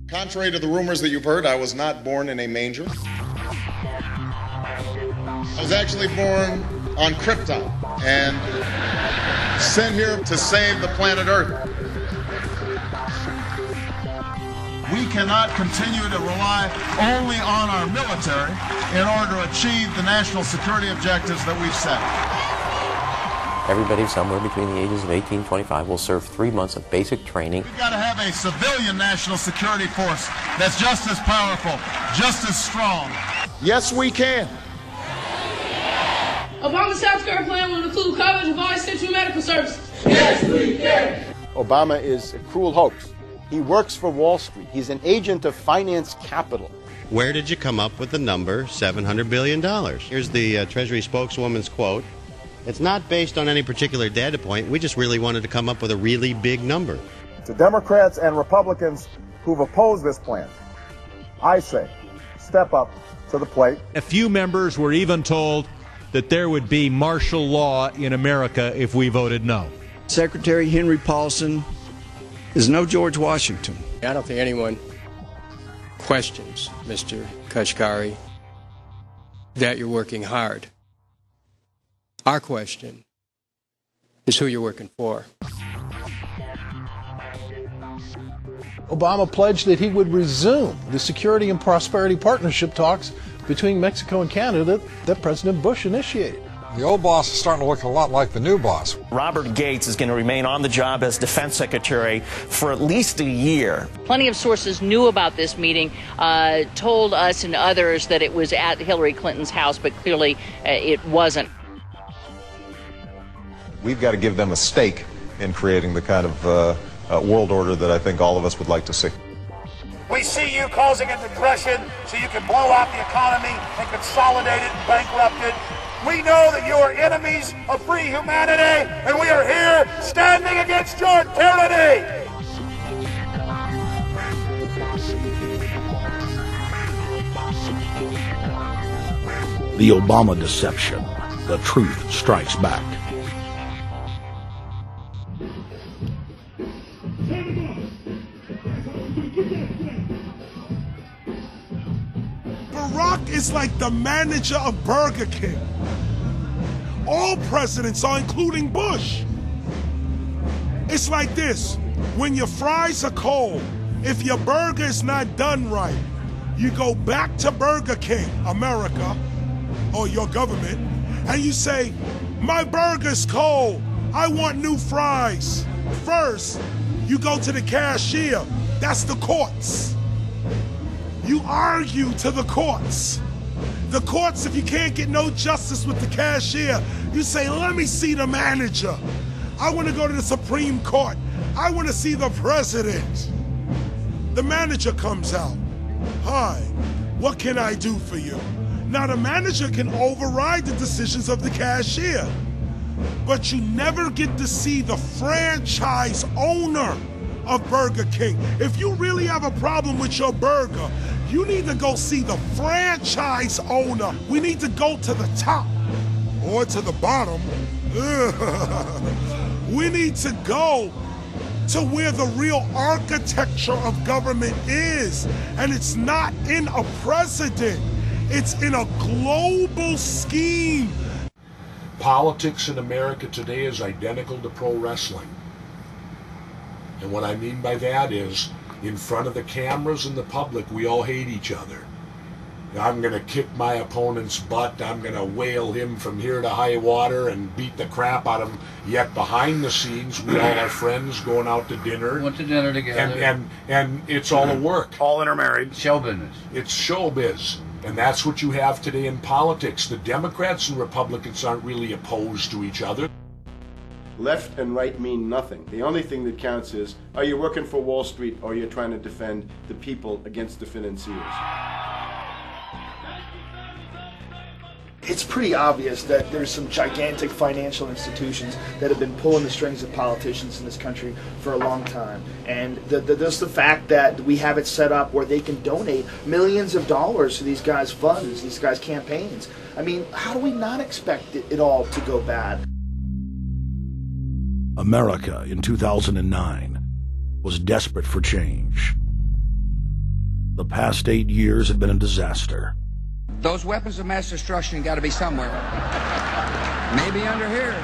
Contrary to the rumors that you've heard, I was not born in a manger. I was actually born on Krypton and sent here to save the planet Earth. We cannot continue to rely only on our military in order to achieve the national security objectives that we've set. Everybody somewhere between the ages of 18 and 25 will serve 3 months of basic training. We've got to have a civilian national security force that's just as powerful, just as strong. Yes, we can. Obama's healthcare plan will include coverage of all essential medical services. Yes, we can. Obama is a cruel hoax. He works for Wall Street. He's an agent of finance capital. Where did you come up with the number $700 billion? Here's the Treasury spokeswoman's quote. It's not based on any particular data point. We just really wanted to come up with a really big number. To Democrats and Republicans who've opposed this plan, I say, step up to the plate. A few members were even told that there would be martial law in America if we voted no. Secretary Henry Paulson is no George Washington. I don't think anyone questions, Mr. Kashkari, that you're working hard. Our question is who you're working for. Obama pledged that he would resume the Security and Prosperity Partnership talks between Mexico and Canada that President Bush initiated. The old boss is starting to look a lot like the new boss. Robert Gates is going to remain on the job as Defense Secretary for at least a year. Plenty of sources knew about this meeting, told us and others that it was at Hillary Clinton's house, but clearly it wasn't. We've got to give them a stake in creating the kind of world order that I think all of us would like to see. We see you causing a depression so you can blow out the economy and consolidate it and bankrupt it. We know that you are enemies of free humanity, and we are here standing against your tyranny. The Obama deception. The truth strikes back. Barack is like the manager of Burger King. All presidents are, including Bush. It's like this. When your fries are cold, if your burger is not done right, you go back to Burger King, America, or your government, and you say, my burger's cold. I want new fries. First, you go to the cashier. That's the courts. You argue to the courts. The courts, if you can't get no justice with the cashier, you say, let me see the manager. I want to go to the Supreme Court. I want to see the president. The manager comes out. Hi, what can I do for you? Now the manager can override the decisions of the cashier, but you never get to see the franchise owner of Burger King. If you really have a problem with your burger, you need to go see the franchise owner. We need to go to the top or to the bottom. We need to go to where the real architecture of government is. And it's not in a president. It's in a global scheme. Politics in America today is identical to pro wrestling. And what I mean by that is, in front of the cameras and the public, we all hate each other. I'm going to kick my opponent's butt. I'm going to whale him from here to high water and beat the crap out of him. Yet behind the scenes, we all are friends going out to dinner. Went to dinner together. And it's all a work. All intermarried. Show business. It's showbiz. And that's what you have today in politics. The Democrats and Republicans aren't really opposed to each other. Left and right mean nothing. The only thing that counts is, are you working for Wall Street or you're trying to defend the people against the financiers? It's pretty obvious that there's some gigantic financial institutions that have been pulling the strings of politicians in this country for a long time. And just the fact that we have it set up where they can donate millions of dollars to these guys' funds, these guys' campaigns. I mean, how do we not expect it all to go bad? America in 2009 was desperate for change. The past 8 years had been a disaster. Those weapons of mass destruction got to be somewhere. Maybe under here.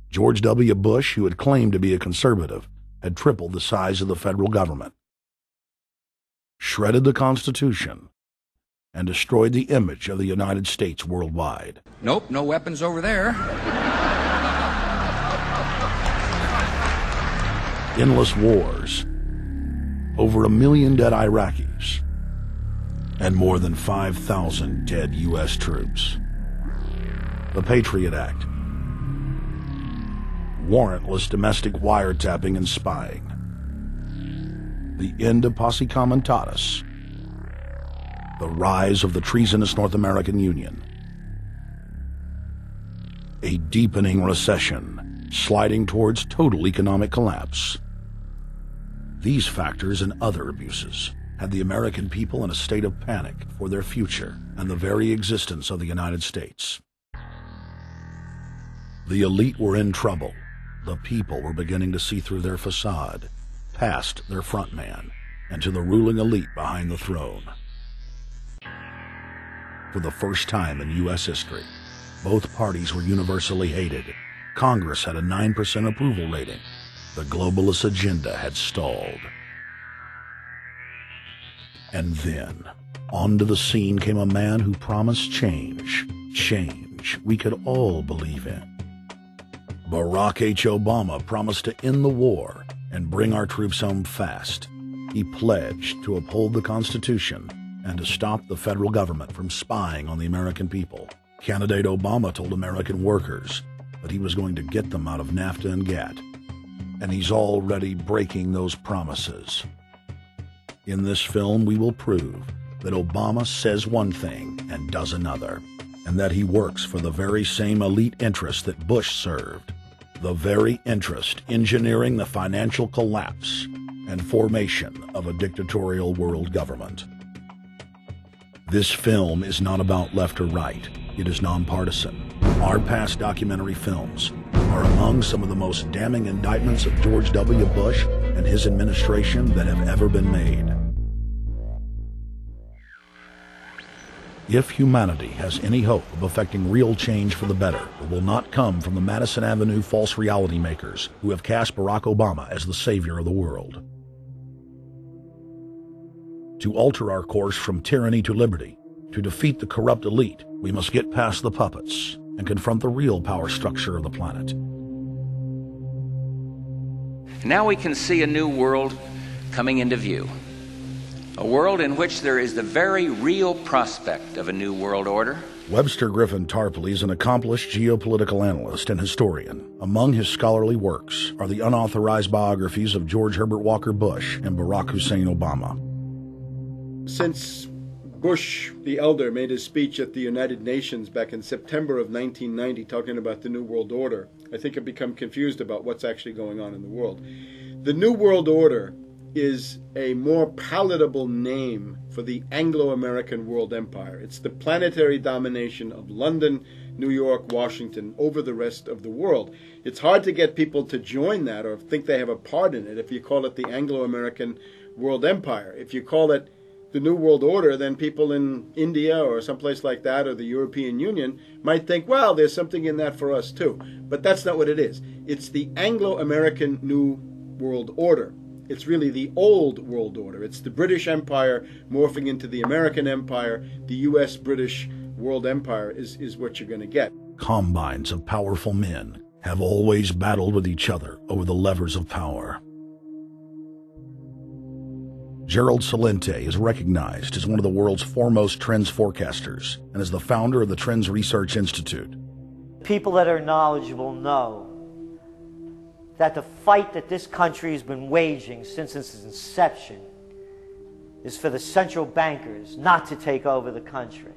George W. Bush, who had claimed to be a conservative, had tripled the size of the federal government, shredded the Constitution, and destroyed the image of the United States worldwide. Nope, no weapons over there. Endless wars, over 1 million dead Iraqis, and more than 5,000 dead U.S. troops. The Patriot Act, warrantless domestic wiretapping and spying, the end of Posse Comitatus, the rise of the treasonous North American Union, a deepening recession sliding towards total economic collapse. These factors and other abuses had the American people in a state of panic for their future and the very existence of the United States. The elite were in trouble. The people were beginning to see through their facade, past their front man, and to the ruling elite behind the throne. For the first time in U.S. history, both parties were universally hated. Congress had a 9% approval rating. The globalist agenda had stalled. And then, onto the scene came a man who promised change. Change we could all believe in. Barack H. Obama promised to end the war and bring our troops home fast. He pledged to uphold the Constitution and to stop the federal government from spying on the American people. Candidate Obama told American workers that he was going to get them out of NAFTA and GATT, and he's already breaking those promises. In this film, we will prove that Obama says one thing and does another, and that he works for the very same elite interests that Bush served, the very interest engineering the financial collapse and formation of a dictatorial world government. This film is not about left or right. It is nonpartisan. Our past documentary films are among some of the most damning indictments of George W. Bush and his administration that have ever been made. If humanity has any hope of effecting real change for the better, it will not come from the Madison Avenue false reality makers who have cast Barack Obama as the savior of the world. To alter our course from tyranny to liberty, to defeat the corrupt elite, we must get past the puppets and confront the real power structure of the planet. Now we can see a new world coming into view. A world in which there is the very real prospect of a new world order. Webster Griffin Tarpley is an accomplished geopolitical analyst and historian. Among his scholarly works are the unauthorized biographies of George Herbert Walker Bush and Barack Hussein Obama. Since Bush the Elder made his speech at the United Nations back in September of 1990 talking about the New World Order, I think I've become confused about what's actually going on in the world. The New World Order is a more palatable name for the Anglo-American world empire. It's the planetary domination of London, New York, Washington over the rest of the world. It's hard to get people to join that or think they have a part in it if you call it the Anglo-American world empire. If you call it the New World Order, then people in India or someplace like that or the European Union might think, well, there's something in that for us too. But that's not what it is. It's the Anglo-American New World Order. It's really the old world order. It's the British Empire morphing into the American Empire. The U.S.-British world empire is what you're going to get. Combines of powerful men have always battled with each other over the levers of power. Gerald Celente is recognized as one of the world's foremost trends forecasters and is the founder of the Trends Research Institute. People that are knowledgeable know that the fight that this country has been waging since its inception is for the central bankers not to take over the country.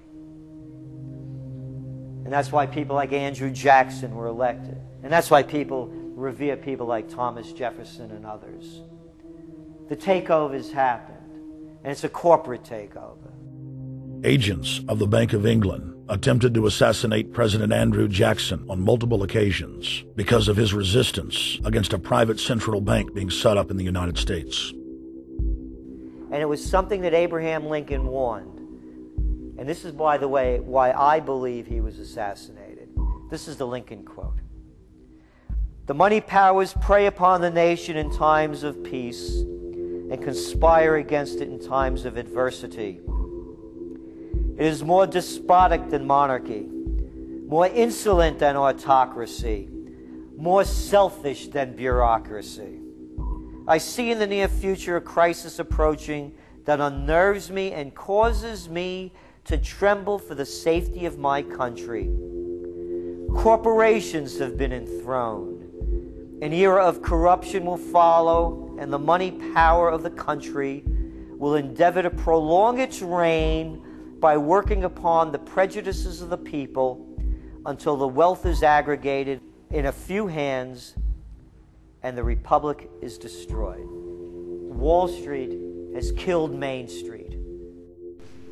And that's why people like Andrew Jackson were elected. And that's why people revere people like Thomas Jefferson and others. The takeover has happened, and it's a corporate takeover. Agents of the Bank of England attempted to assassinate President Andrew Jackson on multiple occasions because of his resistance against a private central bank being set up in the United States. And it was something that Abraham Lincoln warned. And this is, by the way, why I believe he was assassinated. This is the Lincoln quote. "The money powers prey upon the nation in times of peace and conspire against it in times of adversity. It is more despotic than monarchy, more insolent than autocracy, more selfish than bureaucracy. I see in the near future a crisis approaching that unnerves me and causes me to tremble for the safety of my country. Corporations have been enthroned. An era of corruption will follow, and the money power of the country will endeavor to prolong its reign by working upon the prejudices of the people until the wealth is aggregated in a few hands and the republic is destroyed. Wall Street has killed Main Street."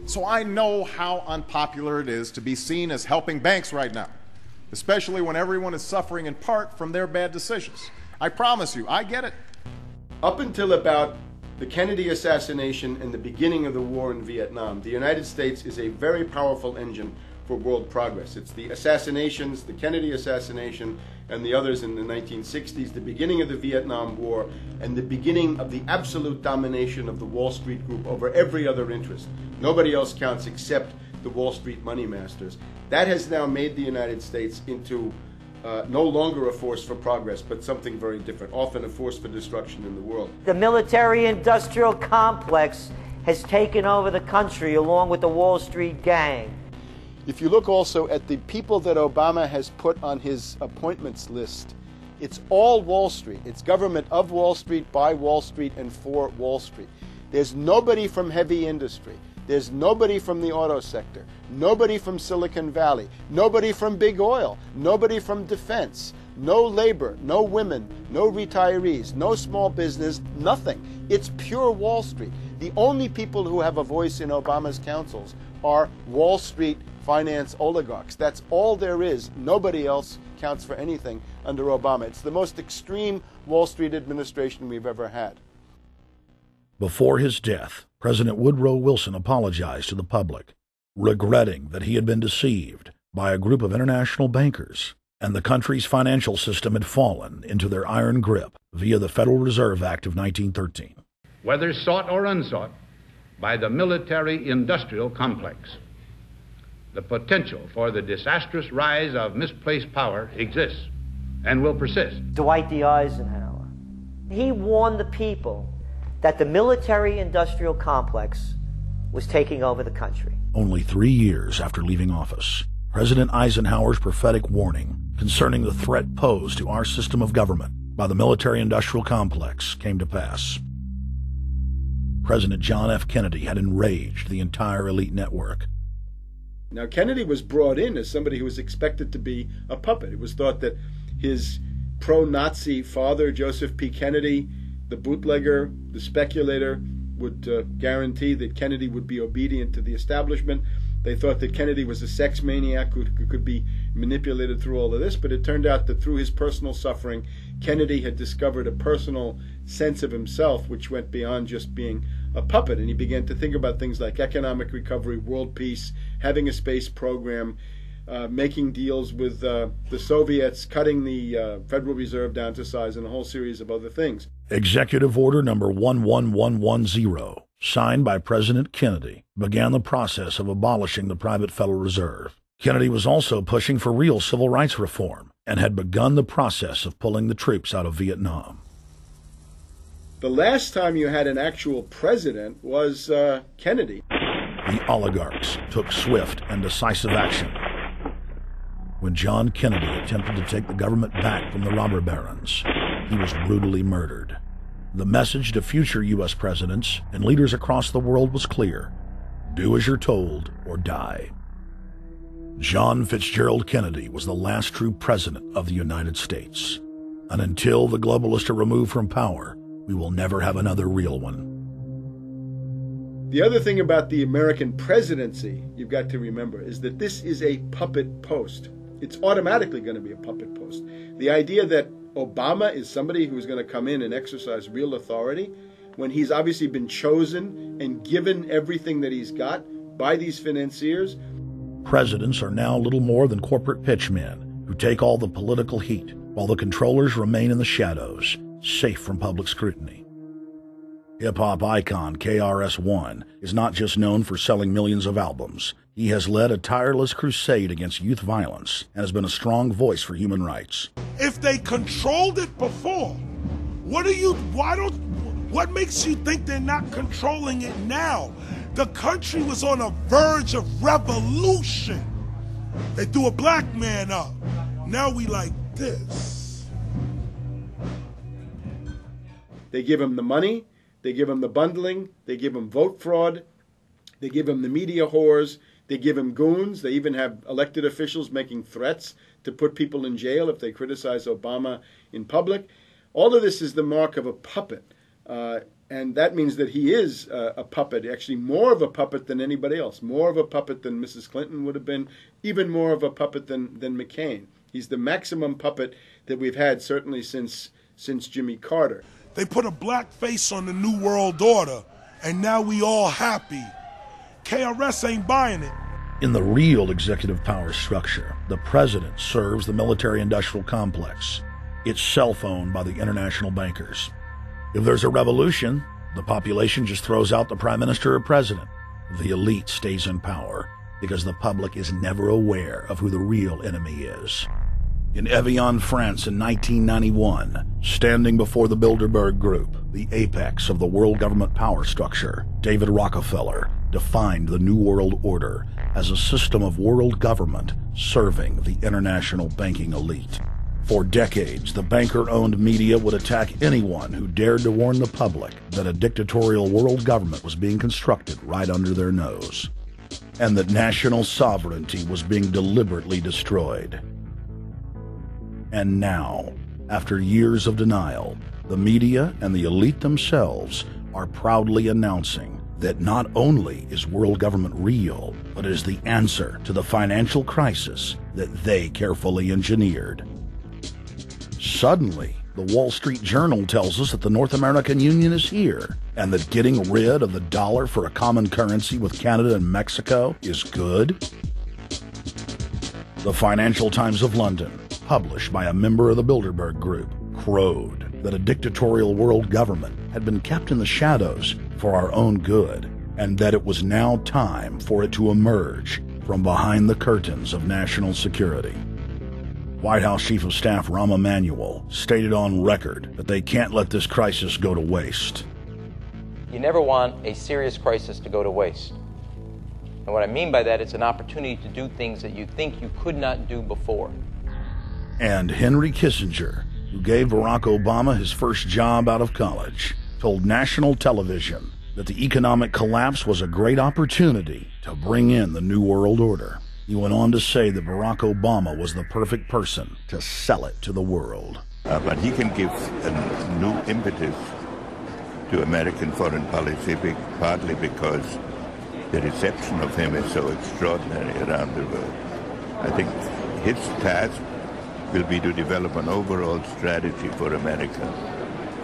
So I know how unpopular it is to be seen as helping banks right now, especially when everyone is suffering in part from their bad decisions. I promise you, I get it. Up until about the Kennedy assassination and the beginning of the war in Vietnam, the United States is a very powerful engine for world progress. It's the assassinations, the Kennedy assassination, and the others in the 1960s, the beginning of the Vietnam War, and the beginning of the absolute domination of the Wall Street Group over every other interest. Nobody else counts except the Wall Street money masters. That has now made the United States into no longer a force for progress, but something very different, often a force for destruction in the world. The military-industrial complex has taken over the country along with the Wall Street gang. If you look also at the people that Obama has put on his appointments list, it's all Wall Street. It's government of Wall Street, by Wall Street, and for Wall Street. There's nobody from heavy industry. There's nobody from the auto sector, nobody from Silicon Valley, nobody from big oil, nobody from defense, no labor, no women, no retirees, no small business, nothing. It's pure Wall Street. The only people who have a voice in Obama's councils are Wall Street finance oligarchs. That's all there is. Nobody else counts for anything under Obama. It's the most extreme Wall Street administration we've ever had. Before his death, President Woodrow Wilson apologized to the public, regretting that he had been deceived by a group of international bankers and the country's financial system had fallen into their iron grip via the Federal Reserve Act of 1913. Whether sought or unsought by the military-industrial complex, the potential for the disastrous rise of misplaced power exists and will persist. Dwight D. Eisenhower, he warned the people that the military-industrial complex was taking over the country. Only 3 years after leaving office, President Eisenhower's prophetic warning concerning the threat posed to our system of government by the military-industrial complex came to pass. President John F. Kennedy had enraged the entire elite network. Now, Kennedy was brought in as somebody who was expected to be a puppet. It was thought that his pro-Nazi father, Joseph P. Kennedy, the bootlegger, the speculator, would guarantee that Kennedy would be obedient to the establishment. They thought that Kennedy was a sex maniac who could be manipulated through all of this, but it turned out that through his personal suffering, Kennedy had discovered a personal sense of himself which went beyond just being a puppet, and he began to think about things like economic recovery, world peace, having a space program, making deals with the Soviets, cutting the Federal Reserve down to size, and a whole series of other things. Executive Order Number 11110, signed by President Kennedy, began the process of abolishing the private Federal Reserve. Kennedy was also pushing for real civil rights reform and had begun the process of pulling the troops out of Vietnam. The last time you had an actual president was Kennedy. The oligarchs took swift and decisive action. When John Kennedy attempted to take the government back from the robber barons, he was brutally murdered. The message to future U.S. presidents and leaders across the world was clear: do as you're told or die. John Fitzgerald Kennedy was the last true president of the United States. And until the globalists are removed from power, we will never have another real one. The other thing about the American presidency you've got to remember is that this is a puppet post. It's automatically going to be a puppet post. The idea that Obama is somebody who's going to come in and exercise real authority when he's obviously been chosen and given everything that he's got by these financiers. Presidents are now little more than corporate pitchmen who take all the political heat, while the controllers remain in the shadows, safe from public scrutiny. Hip-hop icon KRS-One is not just known for selling millions of albums. He has led a tireless crusade against youth violence and has been a strong voice for human rights. If they controlled it before, what makes you think they're not controlling it now? The country was on a verge of revolution. They threw a black man up. Now we like this. They give him the money, they give him the bundling, they give him vote fraud, they give him the media whores, they give him goons, they even have elected officials making threats to put people in jail if they criticize Obama in public. All of this is the mark of a puppet. And that means that he is a puppet, actually more of a puppet than anybody else, more of a puppet than Mrs. Clinton would have been, even more of a puppet than McCain. He's the maximum puppet that we've had certainly since Jimmy Carter. They put a black face on the New World Order, and now we all happy. KRS ain't buying it. In the real executive power structure, the president serves the military-industrial complex. It's self-owned by the international bankers. If there's a revolution, the population just throws out the prime minister or president. The elite stays in power because the public is never aware of who the real enemy is. In Evian, France in 1991, standing before the Bilderberg Group, the apex of the world government power structure, David Rockefeller defined the New World Order as a system of world government serving the international banking elite. For decades, the banker-owned media would attack anyone who dared to warn the public that a dictatorial world government was being constructed right under their nose, and that national sovereignty was being deliberately destroyed. And now, after years of denial, the media and the elite themselves are proudly announcing that not only is world government real, but is the answer to the financial crisis that they carefully engineered. Suddenly, the Wall Street Journal tells us that the North American Union is here, and that getting rid of the dollar for a common currency with Canada and Mexico is good. The Financial Times of London, published by a member of the Bilderberg Group, crowed that a dictatorial world government had been kept in the shadows for our own good, and that it was now time for it to emerge from behind the curtains of national security. White House Chief of Staff Rahm Emanuel stated on record that they can't let this crisis go to waste. You never want a serious crisis to go to waste. And what I mean by that, it's an opportunity to do things that you think you could not do before. And Henry Kissinger, who gave Barack Obama his first job out of college, told national television that the economic collapse was a great opportunity to bring in the New World Order. He went on to say that Barack Obama was the perfect person to sell it to the world. But he can give a new impetus to American foreign policy, partly because the reception of him is so extraordinary around the world. I think his task will be to develop an overall strategy for America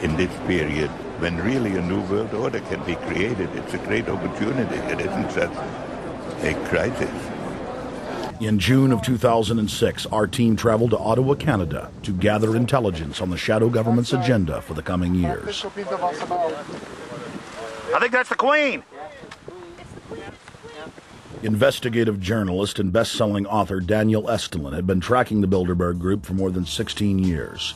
in this period when really a new world order can be created. It's a great opportunity. It isn't just a crisis. In June of 2006, our team traveled to Ottawa, Canada, to gather intelligence on the shadow government's agenda for the coming years. I think that's the Queen. Investigative journalist and best-selling author Daniel Estulin had been tracking the Bilderberg Group for more than 16 years.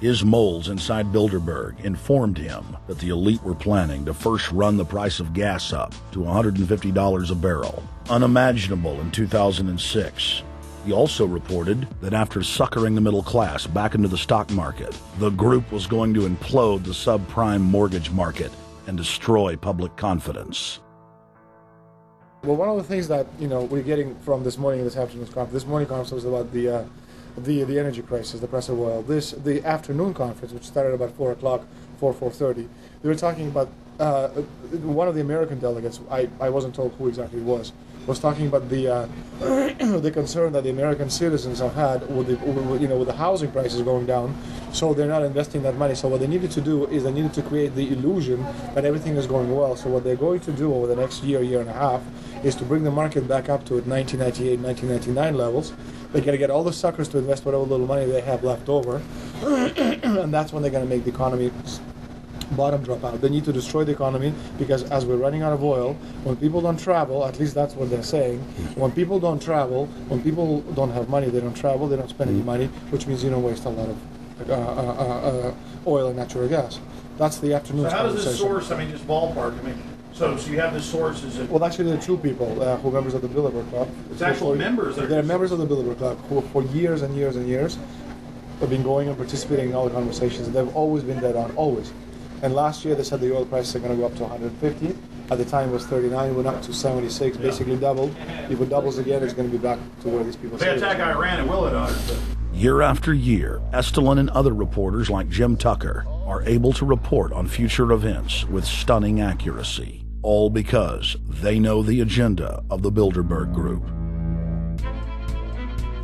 His moles inside Bilderberg informed him that the elite were planning to first run the price of gas up to $150 a barrel, unimaginable in 2006. He also reported that after suckering the middle class back into the stock market, the group was going to implode the subprime mortgage market and destroy public confidence. Well, one of the things that we're getting from this morning and this afternoon's conference, this morning conference was about the energy crisis, the price of oil. The afternoon conference, which started about 4 o'clock, 4:30, they were talking about one of the American delegates, I wasn't told who exactly it was talking about the the concern that the American citizens have had with the housing prices going down, so they're not investing that money. So what they needed to do is they needed to create the illusion that everything is going well. So what they're going to do over the next year and a half is to bring the market back up to 1998, 1999 levels. They're going to get all the suckers to invest whatever little money they have left over, and that's when they're going to make the economy bottom drop out. They need to destroy the economy because as we're running out of oil, when people don't travel, at least that's what they're saying, when people don't travel, when people don't have money, they don't travel, they don't spend any money, which means you don't waste a lot of oil and natural gas. That's the afternoon. So how does this source, I mean, just ballpark, I mean, so you have this source, is it? Well, actually there are two people who are members of the Bilderberg Club. It's actual members. They're members of the Bilderberg Club who for years and years and years have been going and participating in all the conversations. They've always been dead on, always. And last year they said the oil prices are going to go up to 150. At the time it was 39, it went up to 76, basically doubled. If it doubles again, it's going to be back to where these people say. They attack Iran and will it? Year after year, Estelin and other reporters like Jim Tucker are able to report on future events with stunning accuracy, all because they know the agenda of the Bilderberg Group.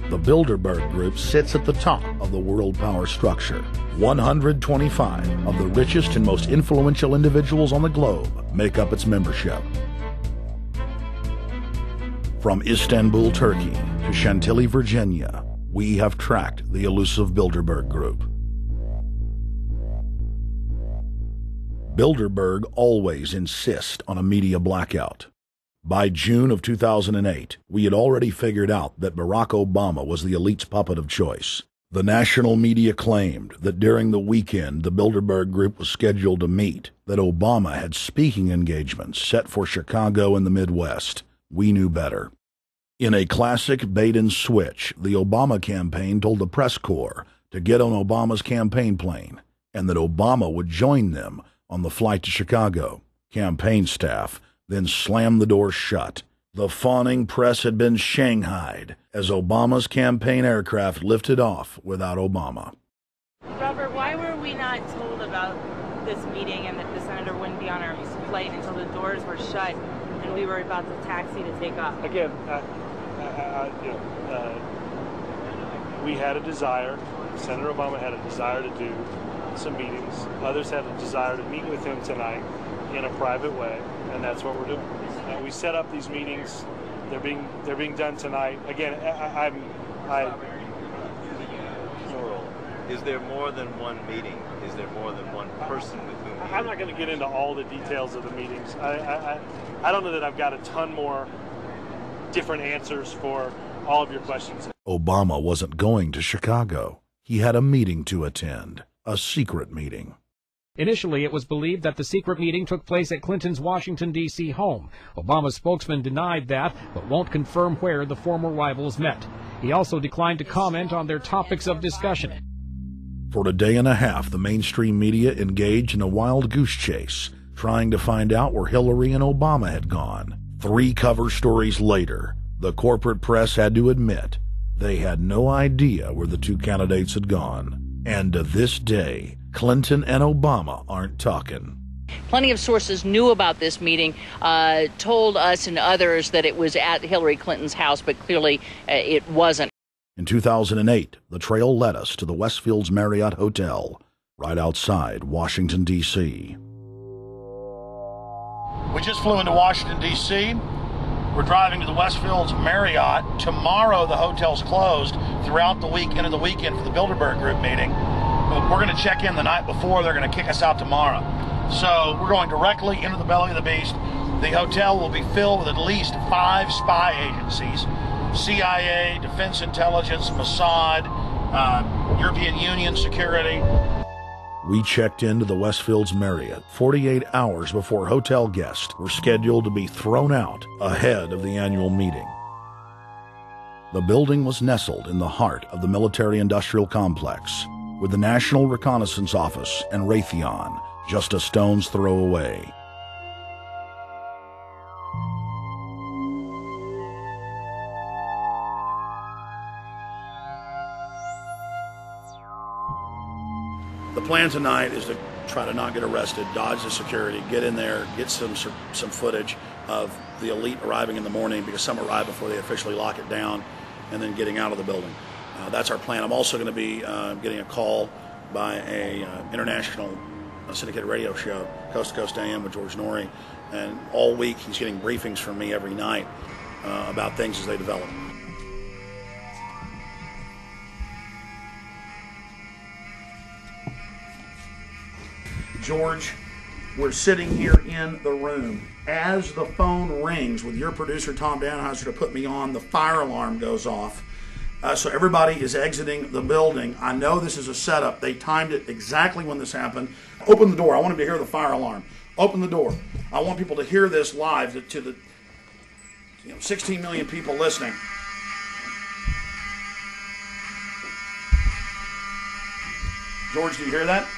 The Bilderberg Group sits at the top of the world power structure. 125 of the richest and most influential individuals on the globe make up its membership. From Istanbul, Turkey to Chantilly, Virginia, we have tracked the elusive Bilderberg Group. Bilderberg always insist on a media blackout. By June of 2008, we had already figured out that Barack Obama was the elite's puppet of choice. The national media claimed that during the weekend the Bilderberg Group was scheduled to meet, that Obama had speaking engagements set for Chicago and the Midwest. We knew better. In a classic bait-and-switch, the Obama campaign told the press corps to get on Obama's campaign plane, and that Obama would join them on the flight to Chicago. Campaign staff then slammed the door shut. The fawning press had been shanghaied as Obama's campaign aircraft lifted off without Obama. Robert, why were we not told about this meeting and that the senator wouldn't be on our flight until the doors were shut and we were about to taxi to take off? Again, we had a desire, Senator Obama had a desire to do some meetings. Others had a desire to meet with him tonight in a private way, and that's what we're doing. We set up these meetings. They're being done tonight. Again, Is there more than one meeting? Is there more than one person with whom? I'm not going to get into all the details of the meetings. I don't know that I've got a ton more different answers for all of your questions. Obama wasn't going to Chicago. He had a meeting to attend, a secret meeting. Initially, it was believed that the secret meeting took place at Clinton's Washington, D.C. home. Obama's spokesman denied that, but won't confirm where the former rivals met. He also declined to comment on their topics of discussion. For a day and a half, the mainstream media engaged in a wild goose chase, trying to find out where Hillary and Obama had gone. 3 cover stories later, the corporate press had to admit they had no idea where the two candidates had gone. And to this day, Clinton and Obama aren't talking. Plenty of sources knew about this meeting, told us and others that it was at Hillary Clinton's house, but clearly it wasn't. In 2008, the trail led us to the Westfields Marriott Hotel, right outside Washington, D.C. We just flew into Washington, D.C. We're driving to the Westfields Marriott. Tomorrow, the hotel's closed throughout the week into the weekend for the Bilderberg Group meeting. We're going to check in the night before. They're going to kick us out tomorrow. So we're going directly into the belly of the beast. The hotel will be filled with at least 5 spy agencies: CIA, Defense Intelligence, Mossad, European Union Security. We checked into the Westfields Marriott 48 hours before hotel guests were scheduled to be thrown out ahead of the annual meeting. The building was nestled in the heart of the military-industrial complex, with the National Reconnaissance Office and Raytheon just a stone's throw away. The plan tonight is to try to not get arrested, dodge the security, get in there, get some footage of the elite arriving in the morning, because some arrive before they officially lock it down, and then getting out of the building. That's our plan. I'm also going to be getting a call by a international syndicated radio show, Coast to Coast AM with George Noory, and all week he's getting briefings from me every night about things as they develop. George, we're sitting here in the room. As the phone rings with your producer, Tom Danheiser, to put me on, the fire alarm goes off. So everybody is exiting the building. I know this is a setup. They timed it exactly when this happened. Open the door. I want them to hear the fire alarm. Open the door. I want people to hear this live to the 16 million people listening. George, do you hear that?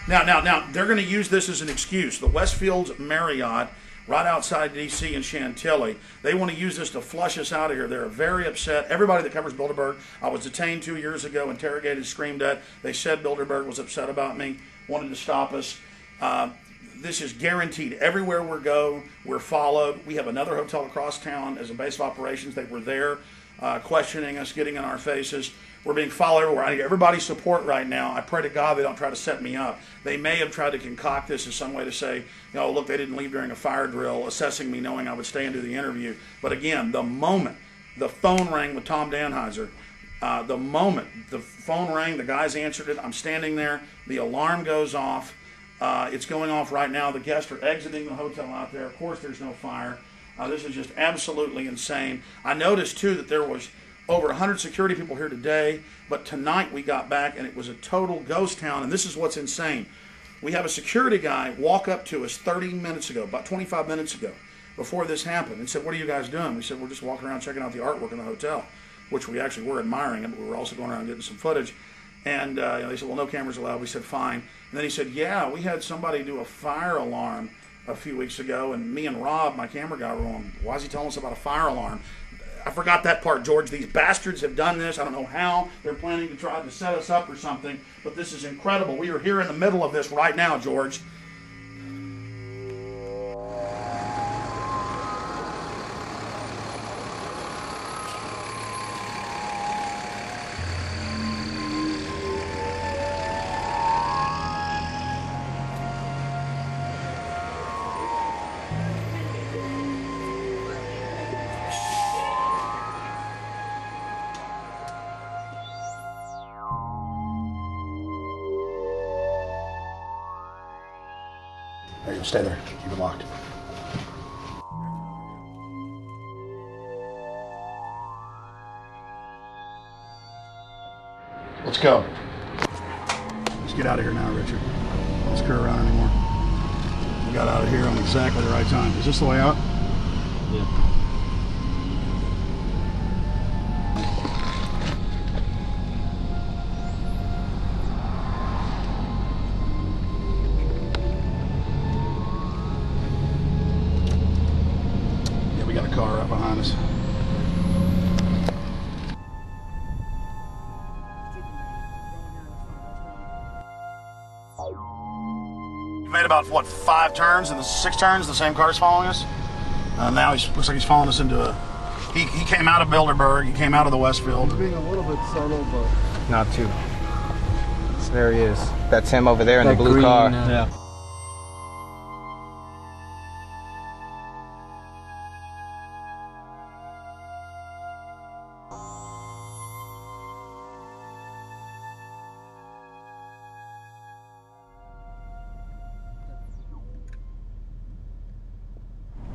Now, they're going to use this as an excuse. The Westfields Marriott, right outside D.C. in Chantilly, they want to use this to flush us out of here. They're very upset. Everybody that covers Bilderberg, I was detained 2 years ago, interrogated, screamed at. They said Bilderberg was upset about me, wanted to stop us. This is guaranteed. Everywhere we go, we're followed. We have another hotel across town as a base of operations. They were there questioning us, getting in our faces. We're being followed everywhere. I need everybody's support right now. I pray to God they don't try to set me up. They may have tried to concoct this as some way to say, look, they didn't leave during a fire drill, assessing me knowing I would stay and do the interview. But again, the moment the phone rang with Tom Danheiser, the moment the phone rang, the guys answered it, I'm standing there, the alarm goes off. It's going off right now. The guests are exiting the hotel out there. Of course, there's no fire. This is just absolutely insane. I noticed, too, that there was over 100 security people here today, but tonight we got back and it was a total ghost town, and this is what's insane. We have a security guy walk up to us 30 minutes ago, about 25 minutes ago, before this happened, and said, "What are you guys doing?" We said, "We're just walking around checking out the artwork in the hotel," which we actually were admiring, but we were also going around getting some footage. And they said, "Well, no cameras allowed." We said, "Fine." And then he said, "Yeah, we had somebody do a fire alarm a few weeks ago, and me and Rob, my camera guy, were on. Why is he telling us about a fire alarm?" I forgot that part, George. These bastards have done this. I don't know how. They're planning to try to set us up or something, but this is incredible. We are here in the middle of this right now, George. There you go. Stay there. Keep it locked. Let's go. Let's get out of here now, Richard. Don't screw around anymore. We got out of here on exactly the right time. Is this the way out? Yeah. We got a car right behind us. We made about, what, 5 turns and 6 turns, the same car's following us. Now he looks like he's following us into a... He came out of Bilderberg, he came out of the Westfield. He's being a little bit subtle, but... Not too. So there he is. That's him over there in the blue car. Yeah.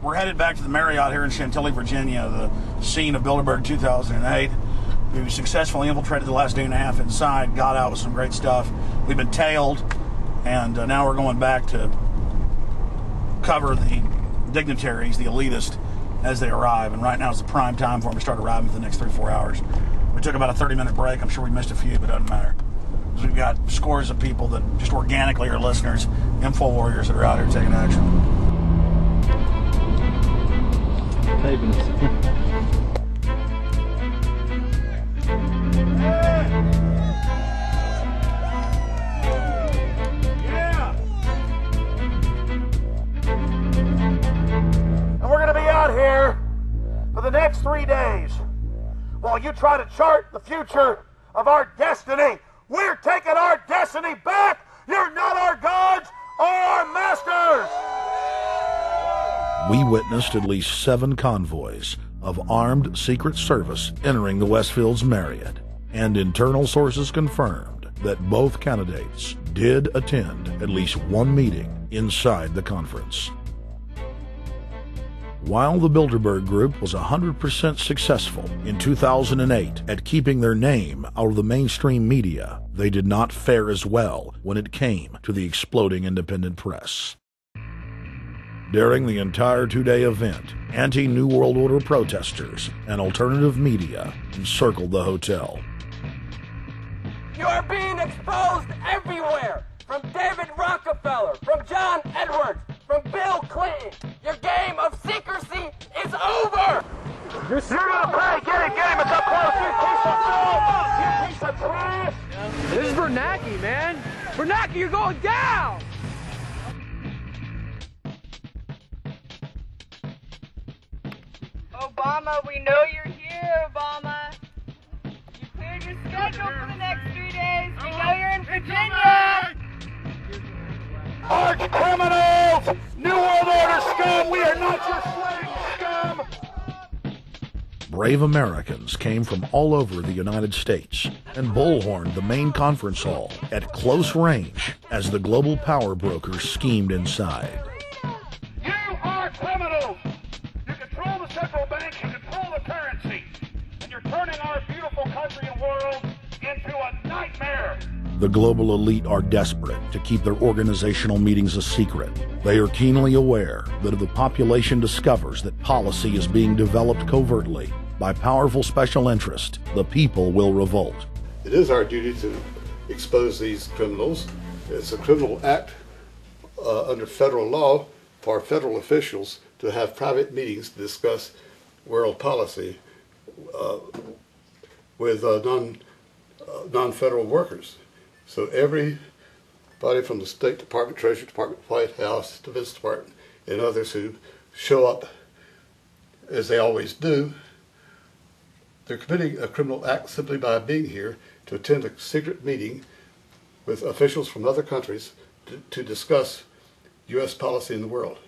We're headed back to the Marriott here in Chantilly, Virginia, the scene of Bilderberg 2008. We successfully infiltrated the last day and a half inside, got out with some great stuff. We've been tailed, and now we're going back to cover the dignitaries, the elitists, as they arrive. And right now is the prime time for them to start arriving for the next 3-4 hours. We took about a 30-minute break. I'm sure we missed a few, but it doesn't matter. Because we've got scores of people that just organically are listeners, info warriors that are out here taking action. Yeah! the next 3 days, while you try to chart the future of our destiny, we're taking our destiny back. You're not our gods or our masters. We witnessed at least 7 convoys of armed Secret Service entering the Westfields Marriott, and internal sources confirmed that both candidates did attend at least one meeting inside the conference. While the Bilderberg Group was 100% successful in 2008 at keeping their name out of the mainstream media, they did not fare as well when it came to the exploding independent press. During the entire 2-day event, anti-New World Order protesters and alternative media encircled the hotel. You are being exposed everywhere! From David Rockefeller, from John Edwards, from Bill Clinton. Your game of secrecy is over! You're gonna pay! Get him! It's up close! You piece of filth! You piece of trash! This is Bernanke, man! Bernanke, you're going down! Obama, we know you're here, Obama. You cleared your schedule for the next 3 days. We know you're in Virginia. Arch criminals! New World Order scum! We are not your slave scum! Brave Americans came from all over the United States and bullhorned the main conference hall at close range as the global power brokers schemed inside. You are criminals! You control the central bank, you control the currency, and you're turning our beautiful country and world into a nightmare! The global elite are desperate to keep their organizational meetings a secret. They are keenly aware that if the population discovers that policy is being developed covertly by powerful special interest, the people will revolt. It is our duty to expose these criminals. It's a criminal act under federal law for federal officials to have private meetings to discuss world policy with non-federal workers. So everybody from the State Department, Treasury Department, White House, Defense Department, and others who show up, as they always do, they're committing a criminal act simply by being here to attend a secret meeting with officials from other countries to discuss U.S. policy in the world.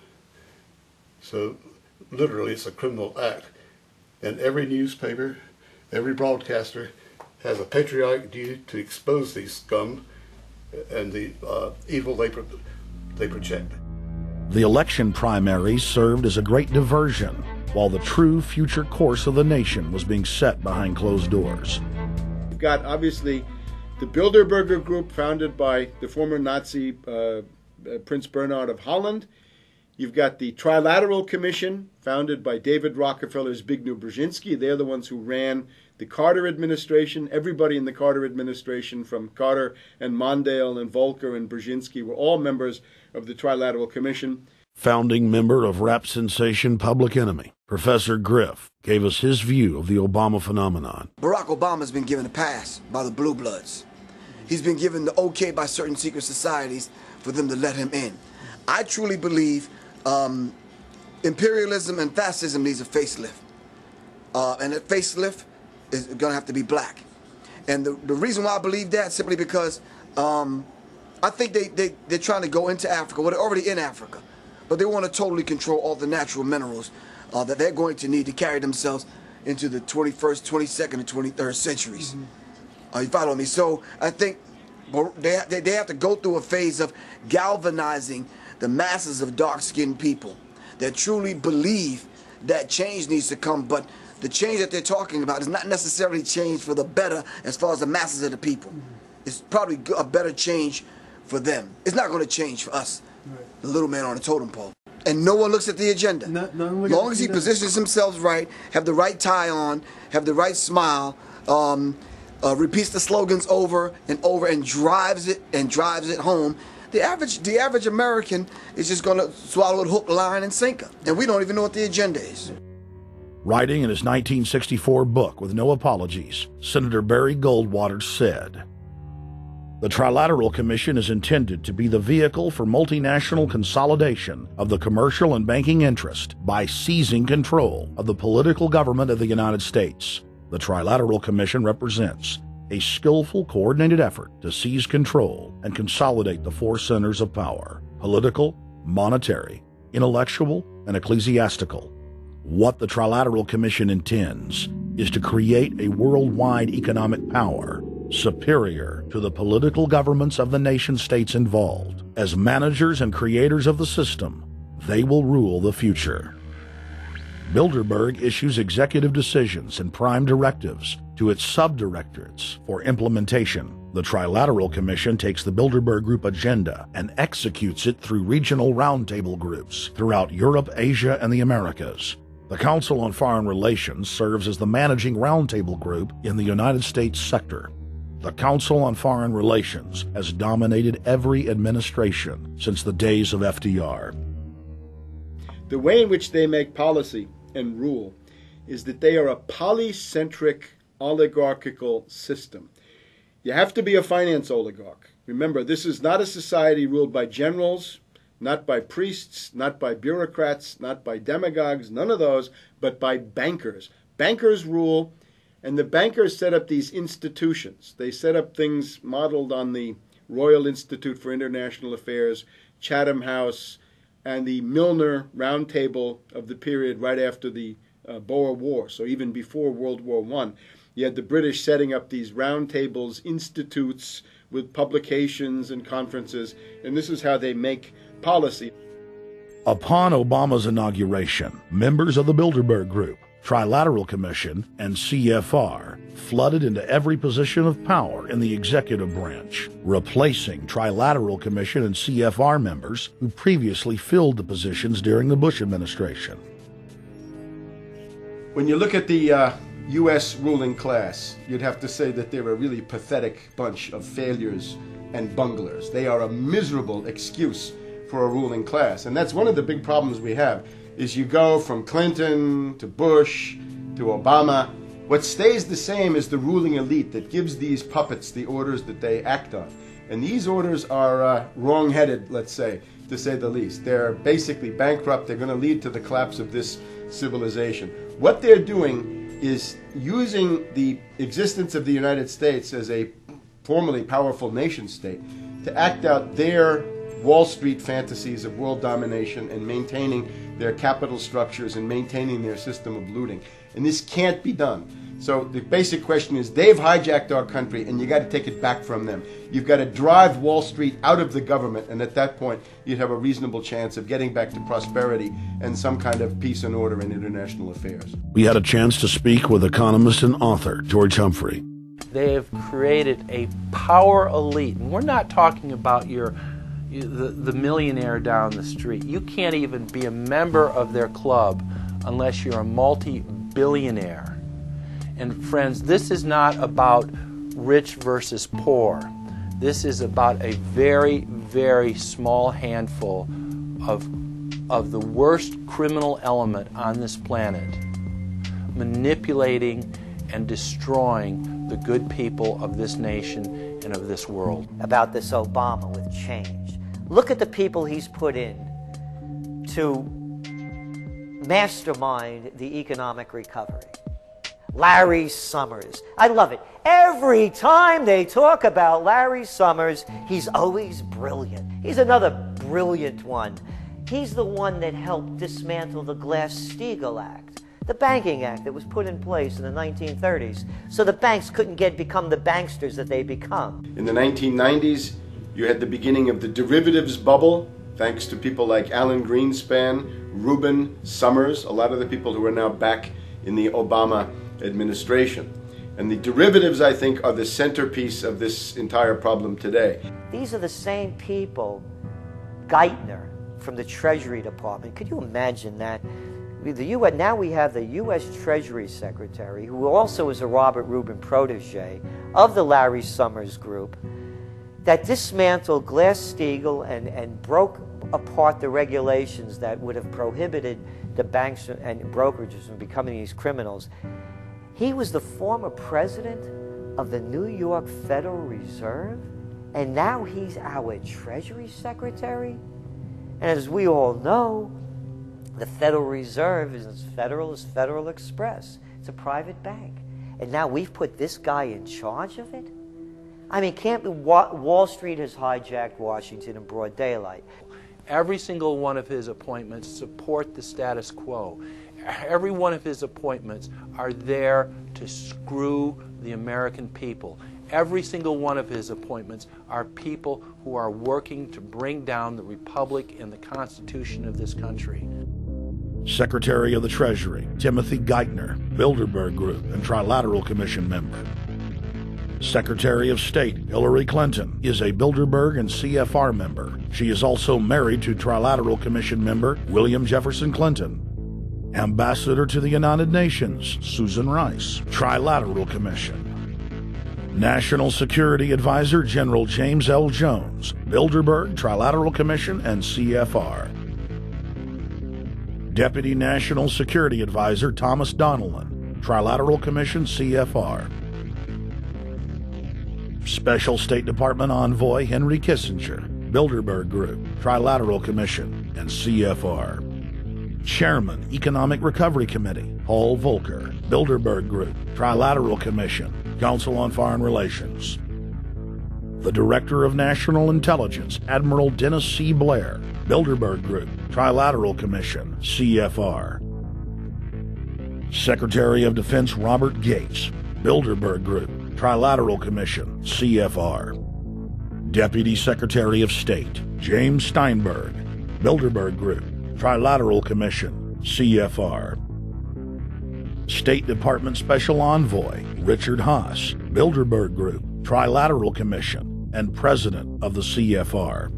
So literally it's a criminal act. And every newspaper, every broadcaster has a patriotic duty to expose these scum and the evil they project. The election primaries served as a great diversion, while the true future course of the nation was being set behind closed doors. You've got, obviously, the Bilderberger Group, founded by the former Nazi Prince Bernhard of Holland. You've got the Trilateral Commission, founded by David Rockefeller's Zbigniew Brzezinski. They're the ones who ran the Carter administration. Everybody in the Carter administration, from Carter and Mondale and Volcker and Brzezinski, were all members of the Trilateral Commission. Founding member of rap sensation Public Enemy, Professor Griff, gave us his view of the Obama phenomenon. Barack Obama's been given a pass by the Blue Bloods. He's been given the okay by certain secret societies for them to let him in. I truly believe imperialism and fascism needs a facelift. And that facelift is going to have to be black. And the reason why I believe that, simply because I think they're trying to go into Africa. Well, they're already in Africa. But they want to totally control all the natural minerals that they're going to need to carry themselves into the 21st, 22nd, and 23rd centuries. You follow me? So I think they have to go through a phase of galvanizing the masses of dark-skinned people that truly believe that change needs to come, but the change that they're talking about is not necessarily change for the better as far as the masses of the people. It's probably a better change for them. It's not going to change for us, the little man on the totem pole. And no one looks at the agenda. As long as he positions himself right, have the right tie on, have the right smile, repeats the slogans over and over and drives it home, the average American is just going to swallow it hook, line, and sinker. And we don't even know what the agenda is. Writing in his 1964 book, With No Apologies, Senator Barry Goldwater said, The Trilateral Commission is intended to be the vehicle for multinational consolidation of the commercial and banking interest by seizing control of the political government of the United States. The Trilateral Commission represents a skillful, coordinated effort to seize control and consolidate the four centers of power: political, monetary, intellectual, and ecclesiastical. What the Trilateral Commission intends is to create a worldwide economic power superior to the political governments of the nation-states involved. As managers and creators of the system, they will rule the future. Bilderberg issues executive decisions and prime directives to its subdirectorates for implementation. The Trilateral Commission takes the Bilderberg Group agenda and executes it through regional roundtable groups throughout Europe, Asia, and the Americas. The Council on Foreign Relations serves as the managing roundtable group in the United States sector. The Council on Foreign Relations has dominated every administration since the days of FDR. The way in which they make policy and rule is that they are a polycentric oligarchical system. You have to be a finance oligarch. Remember, this is not a society ruled by generals, not by priests, not by bureaucrats, not by demagogues, none of those, but by bankers. Bankers rule, and the bankers set up these institutions. They set up things modeled on the Royal Institute for International Affairs, Chatham House, and the Milner Round Table of the period right after the Boer War, so even before World War I. You had the British setting up these round tables, institutes with publications and conferences, and this is how they make policy. Upon Obama's inauguration, members of the Bilderberg Group, Trilateral Commission, and CFR flooded into every position of power in the executive branch, replacing Trilateral Commission and CFR members who previously filled the positions during the Bush administration. When you look at the U.S. ruling class, you'd have to say that they're a really pathetic bunch of failures and bunglers. They are a miserable excuse for a ruling class, and that's one of the big problems we have. Is you go from Clinton to Bush to Obama. What stays the same is the ruling elite that gives these puppets the orders that they act on. And these orders are wrong-headed, let's say, to say the least. They're basically bankrupt. They're going to lead to the collapse of this civilization. What they're doing is using the existence of the United States as a formerly powerful nation-state to act out their Wall Street fantasies of world domination and maintaining their capital structures and maintaining their system of looting. And this can't be done. So the basic question is, they've hijacked our country and you got to take it back from them. You've got to drive Wall Street out of the government, and at that point you'd have a reasonable chance of getting back to prosperity and some kind of peace and order in international affairs. We had a chance to speak with economist and author George Humphrey. They have created a power elite, and we're not talking about the millionaire down the street. You can't even be a member of their club unless you're a multi-billionaire. And friends, this is not about rich versus poor. This is about a very, very small handful of the worst criminal element on this planet manipulating and destroying the good people of this nation and of this world. About this Obama with change. Look at the people he's put in to mastermind the economic recovery. Larry Summers. I love it. Every time they talk about Larry Summers, he's always brilliant. He's another brilliant one. He's the one that helped dismantle the Glass-Steagall Act, the banking act that was put in place in the 1930s, so the banks couldn't become the banksters that they become. In the 1990s, you had the beginning of the derivatives bubble, thanks to people like Alan Greenspan, Rubin, Summers, a lot of the people who are now back in the Obama administration. And the derivatives, I think, are the centerpiece of this entire problem today. These are the same people, Geithner from the Treasury Department. Could you imagine that? Now we have the U.S. Treasury Secretary, who also is a Robert Rubin protege of the Larry Summers Group, that dismantled Glass-Steagall and broke apart the regulations that would have prohibited the banks and brokerages from becoming these criminals. He was the former president of the New York Federal Reserve, And now he's our Treasury Secretary. And as we all know, the Federal Reserve is as federal as Federal Express. It's a private bank. And now we've put this guy in charge of it? I mean, Wall Street has hijacked Washington in broad daylight. Every single one of his appointments support the status quo. Every one of his appointments are there to screw the American people. Every single one of his appointments are people who are working to bring down the Republic and the Constitution of this country. Secretary of the Treasury, Timothy Geithner, Bilderberg Group and Trilateral Commission member. Secretary of State Hillary Clinton is a Bilderberg and CFR member. She is also married to Trilateral Commission member William Jefferson Clinton. Ambassador to the United Nations, Susan Rice, Trilateral Commission. National Security Advisor General James L. Jones, Bilderberg, Trilateral Commission, and CFR. Deputy National Security Advisor Thomas Donilon, Trilateral Commission, CFR. Special State Department Envoy Henry Kissinger, Bilderberg Group, Trilateral Commission, and CFR. Chairman, Economic Recovery Committee, Paul Volcker, Bilderberg Group, Trilateral Commission, Council on Foreign Relations. The Director of National Intelligence, Admiral Dennis C. Blair, Bilderberg Group, Trilateral Commission, CFR. Secretary of Defense Robert Gates, Bilderberg Group, Trilateral Commission, CFR. Deputy Secretary of State James Steinberg, Bilderberg Group, Trilateral Commission, CFR. State Department Special Envoy Richard Haass, Bilderberg Group, Trilateral Commission, and President of the CFR.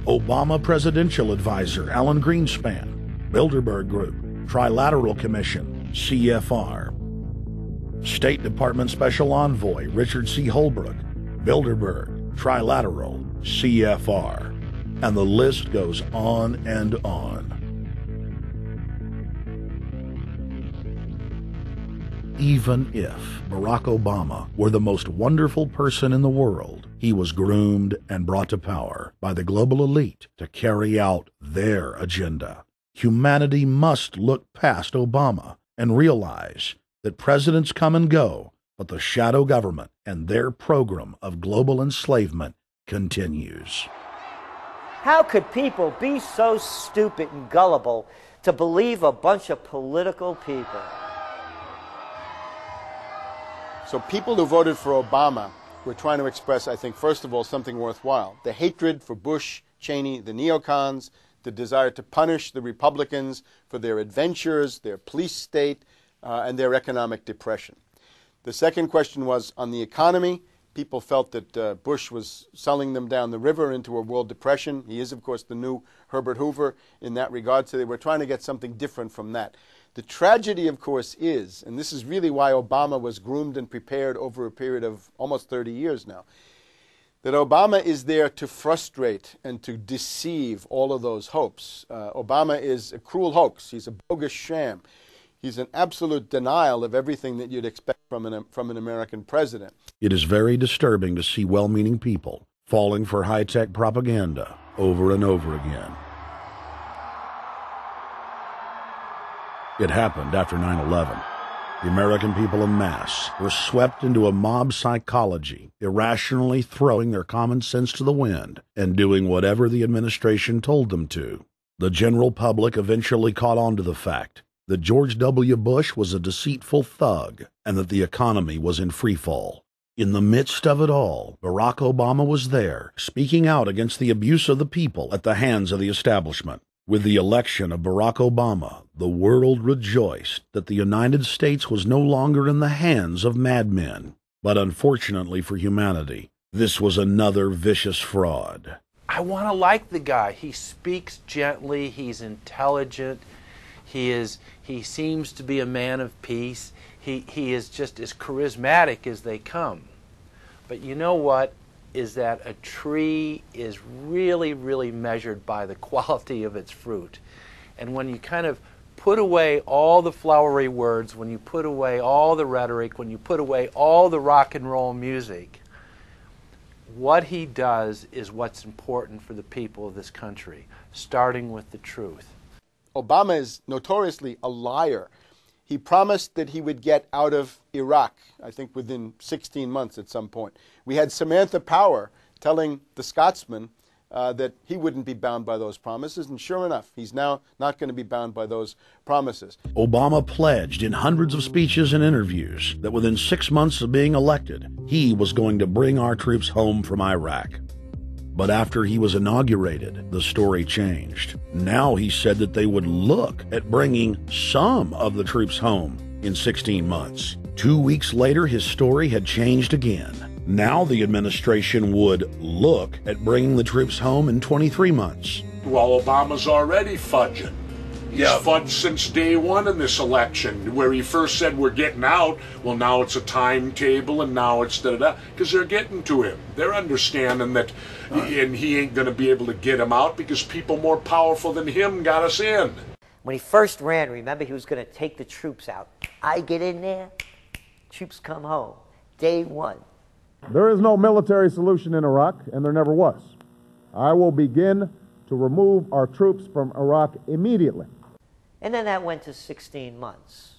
Obama Presidential Advisor Alan Greenspan, Bilderberg Group, Trilateral Commission, CFR. State Department Special Envoy Richard C. Holbrooke, Bilderberg, Trilateral, CFR. And the list goes on and on. Even if Barack Obama were the most wonderful person in the world, he was groomed and brought to power by the global elite to carry out their agenda. Humanity must look past Obama and realize that presidents come and go, but the shadow government and their program of global enslavement continues. How could people be so stupid and gullible to believe a bunch of political people? So people who voted for Obama were trying to express, I think, first of all, something worthwhile. The hatred for Bush, Cheney, the neocons, the desire to punish the Republicans for their adventures, their police state, and their economic depression. The second question was on the economy. People felt that Bush was selling them down the river into a world depression. He is, of course, the new Herbert Hoover in that regard, so they were trying to get something different from that. The tragedy, of course, is, and this is really why Obama was groomed and prepared over a period of almost 30 years now, that Obama is there to frustrate and to deceive all of those hopes. Obama is a cruel hoax. He's a bogus sham. He's an absolute denial of everything that you'd expect from an American president. It is very disturbing to see well-meaning people falling for high-tech propaganda over and over again. It happened after 9/11. The American people en masse were swept into a mob psychology, irrationally throwing their common sense to the wind and doing whatever the administration told them to. The general public eventually caught on to the fact that George W. Bush was a deceitful thug and that the economy was in freefall. In the midst of it all, Barack Obama was there, speaking out against the abuse of the people at the hands of the establishment. With the election of Barack Obama, the world rejoiced that the United States was no longer in the hands of madmen. But unfortunately for humanity, this was another vicious fraud. I want to like the guy. He speaks gently, he's intelligent, he seems to be a man of peace. He is just as charismatic as they come. But you know what? Is that a tree is really, really measured by the quality of its fruit. And when you kind of put away all the flowery words, when you put away all the rhetoric, when you put away all the rock and roll music, what he does is what's important for the people of this country, starting with the truth. Obama is notoriously a liar. He promised that he would get out of Iraq, I think within 16 months at some point. We had Samantha Power telling the Scotsman that he wouldn't be bound by those promises, and sure enough, he's now not going to be bound by those promises. Obama pledged in hundreds of speeches and interviews that within 6 months of being elected, he was going to bring our troops home from Iraq. But after he was inaugurated, the story changed. Now he said that they would look at bringing some of the troops home in 16 months. 2 weeks later, his story had changed again. Now the administration would look at bringing the troops home in 23 months. Well, Obama's already fudging. He's fudged since day one in this election, where he first said we're getting out. Well, now it's a timetable, and now it's da-da-da, because they're getting to him. They're understanding that, and he ain't going to be able to get him out because people more powerful than him got us in. When he first ran, remember, he was going to take the troops out. I get in there, troops come home. Day one. There is no military solution in Iraq, and there never was. I will begin to remove our troops from Iraq immediately. And then that went to 16 months.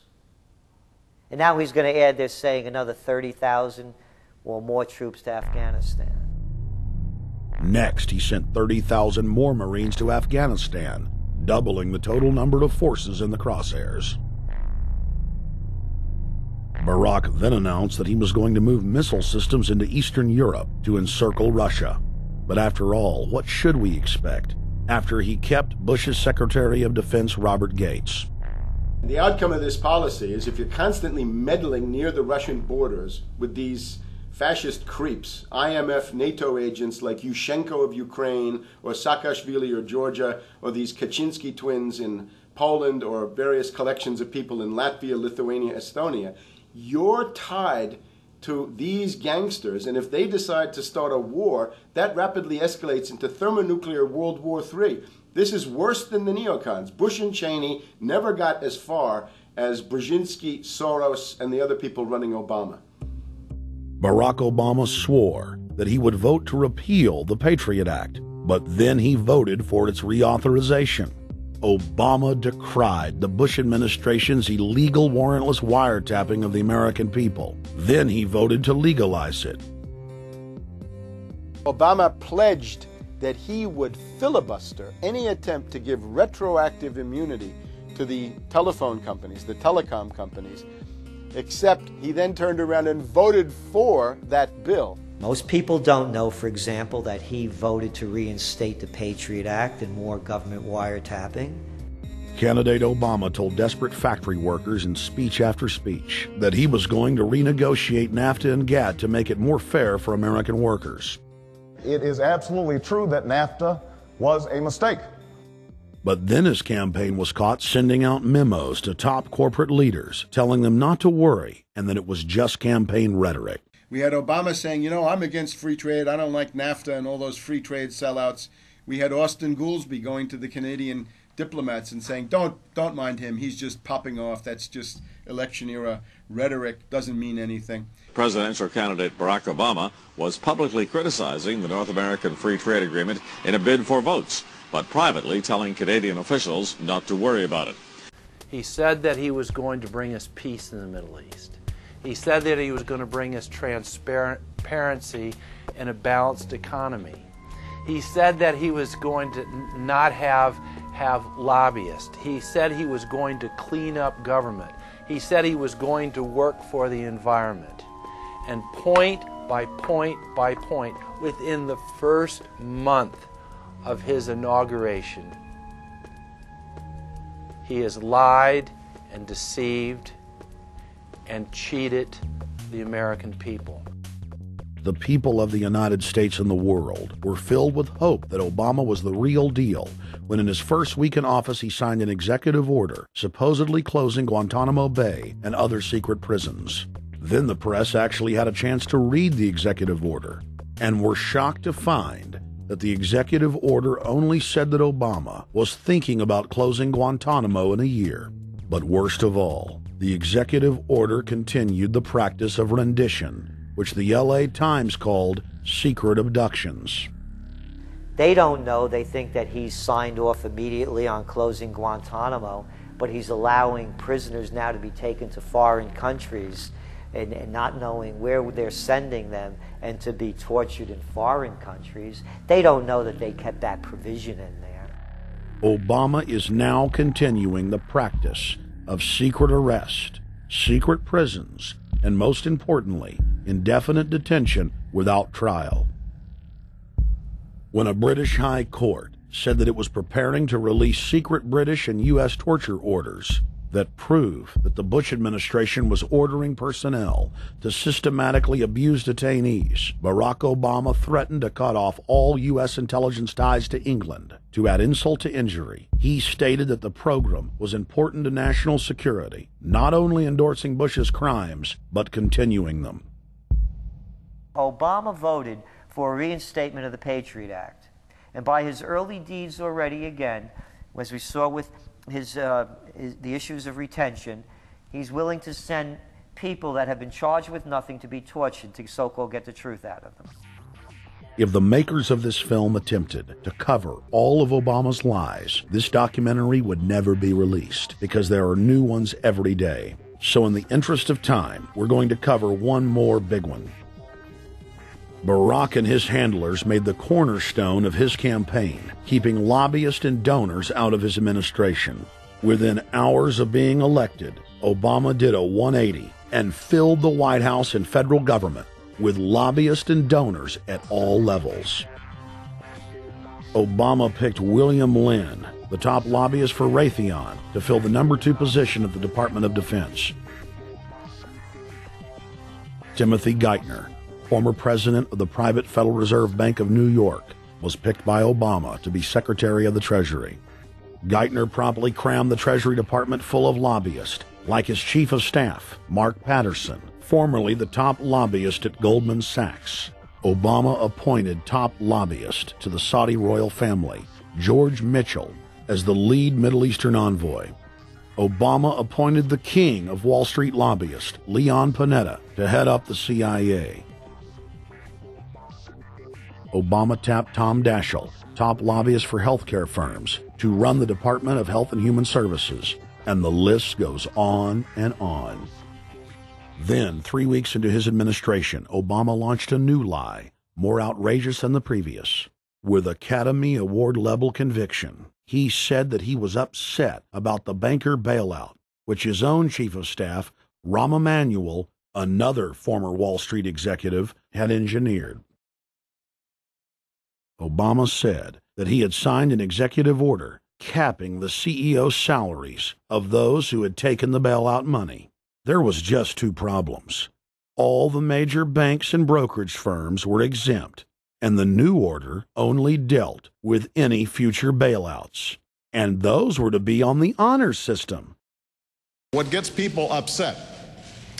And now he's going to add, they're saying, another 30,000 or more troops to Afghanistan. Next, he sent 30,000 more Marines to Afghanistan, doubling the total number of forces in the crosshairs. Barack then announced that he was going to move missile systems into Eastern Europe to encircle Russia. But after all, what should we expect after he kept Bush's Secretary of Defense Robert Gates? The outcome of this policy is if you're constantly meddling near the Russian borders with these fascist creeps, IMF, NATO agents like Yushchenko of Ukraine or Saakashvili or Georgia, or these Kaczynski twins in Poland, or various collections of people in Latvia, Lithuania, Estonia, you're tied to these gangsters, and if they decide to start a war, that rapidly escalates into thermonuclear World War III. This is worse than the neocons. Bush and Cheney never got as far as Brzezinski, Soros, and the other people running Obama. Barack Obama swore that he would vote to repeal the Patriot Act, but then he voted for its reauthorization. Obama decried the Bush administration's illegal warrantless wiretapping of the American people. Then he voted to legalize it. Obama pledged that he would filibuster any attempt to give retroactive immunity to the telephone companies, the telecom companies, except he then turned around and voted for that bill. Most people don't know, for example, that he voted to reinstate the Patriot Act and more government wiretapping. Candidate Obama told desperate factory workers in speech after speech that he was going to renegotiate NAFTA and GATT to make it more fair for American workers. It is absolutely true that NAFTA was a mistake. But then his campaign was caught sending out memos to top corporate leaders, telling them not to worry and that it was just campaign rhetoric. We had Obama saying, you know, I'm against free trade. I don't like NAFTA and all those free trade sellouts. We had Austin Goolsbee going to the Canadian diplomats and saying, don't mind him. He's just popping off. That's just election era rhetoric. Doesn't mean anything. Presidential candidate Barack Obama was publicly criticizing the North American Free Trade Agreement in a bid for votes, but privately telling Canadian officials not to worry about it. He said that he was going to bring us peace in the Middle East. He said that he was going to bring us transparency and a balanced economy. He said that he was going to not have lobbyists. He said he was going to clean up government. He said he was going to work for the environment. And point by point by point, within the first month of his inauguration, he has lied and deceived and cheated the American people. The people of the United States and the world were filled with hope that Obama was the real deal when in his first week in office he signed an executive order supposedly closing Guantanamo Bay and other secret prisons. Then the press actually had a chance to read the executive order and were shocked to find that the executive order only said that Obama was thinking about closing Guantanamo in a year. But worst of all, the executive order continued the practice of rendition, which the LA Times called secret abductions. They don't know. They think that he's signed off immediately on closing Guantanamo, but he's allowing prisoners now to be taken to foreign countries and not knowing where they're sending them and to be tortured in foreign countries. They don't know that they kept that provision in there. Obama is now continuing the practice of secret arrest, secret prisons, and most importantly, indefinite detention without trial. When a British High Court said that it was preparing to release secret British and U.S. torture orders that prove that the Bush administration was ordering personnel to systematically abuse detainees, Barack Obama threatened to cut off all U.S. intelligence ties to England. To add insult to injury, he stated that the program was important to national security, not only endorsing Bush's crimes, but continuing them. Obama voted for a reinstatement of the Patriot Act. And by his early deeds already, again, as we saw with the issues of retention, he's willing to send people that have been charged with nothing to be tortured to so-called get the truth out of them. If the makers of this film attempted to cover all of Obama's lies, this documentary would never be released because there are new ones every day. So in the interest of time, we're going to cover one more big one. Barack and his handlers made the cornerstone of his campaign, keeping lobbyists and donors out of his administration. Within hours of being elected, Obama did a 180 and filled the White House and federal government with lobbyists and donors at all levels. Obama picked William Lynn, the top lobbyist for Raytheon, to fill the number 2 position at the Department of Defense. Timothy Geithner, former president of the private Federal Reserve Bank of New York, was picked by Obama to be Secretary of the Treasury. Geithner promptly crammed the Treasury Department full of lobbyists, like his chief of staff, Mark Patterson, formerly the top lobbyist at Goldman Sachs. Obama appointed top lobbyist to the Saudi royal family, George Mitchell, as the lead Middle Eastern envoy. Obama appointed the king of Wall Street lobbyists, Leon Panetta, to head up the CIA. Obama tapped Tom Daschle, top lobbyist for healthcare firms, to run the Department of Health and Human Services, and the list goes on and on. Then, 3 weeks into his administration, Obama launched a new lie, more outrageous than the previous. With Academy Award-level conviction, he said that he was upset about the banker bailout, which his own chief of staff, Rahm Emanuel, another former Wall Street executive, had engineered. Obama said that he had signed an executive order capping the CEO's salaries of those who had taken the bailout money. There was just 2 problems. All the major banks and brokerage firms were exempt, and the new order only dealt with any future bailouts, and those were to be on the honor system. What gets people upset,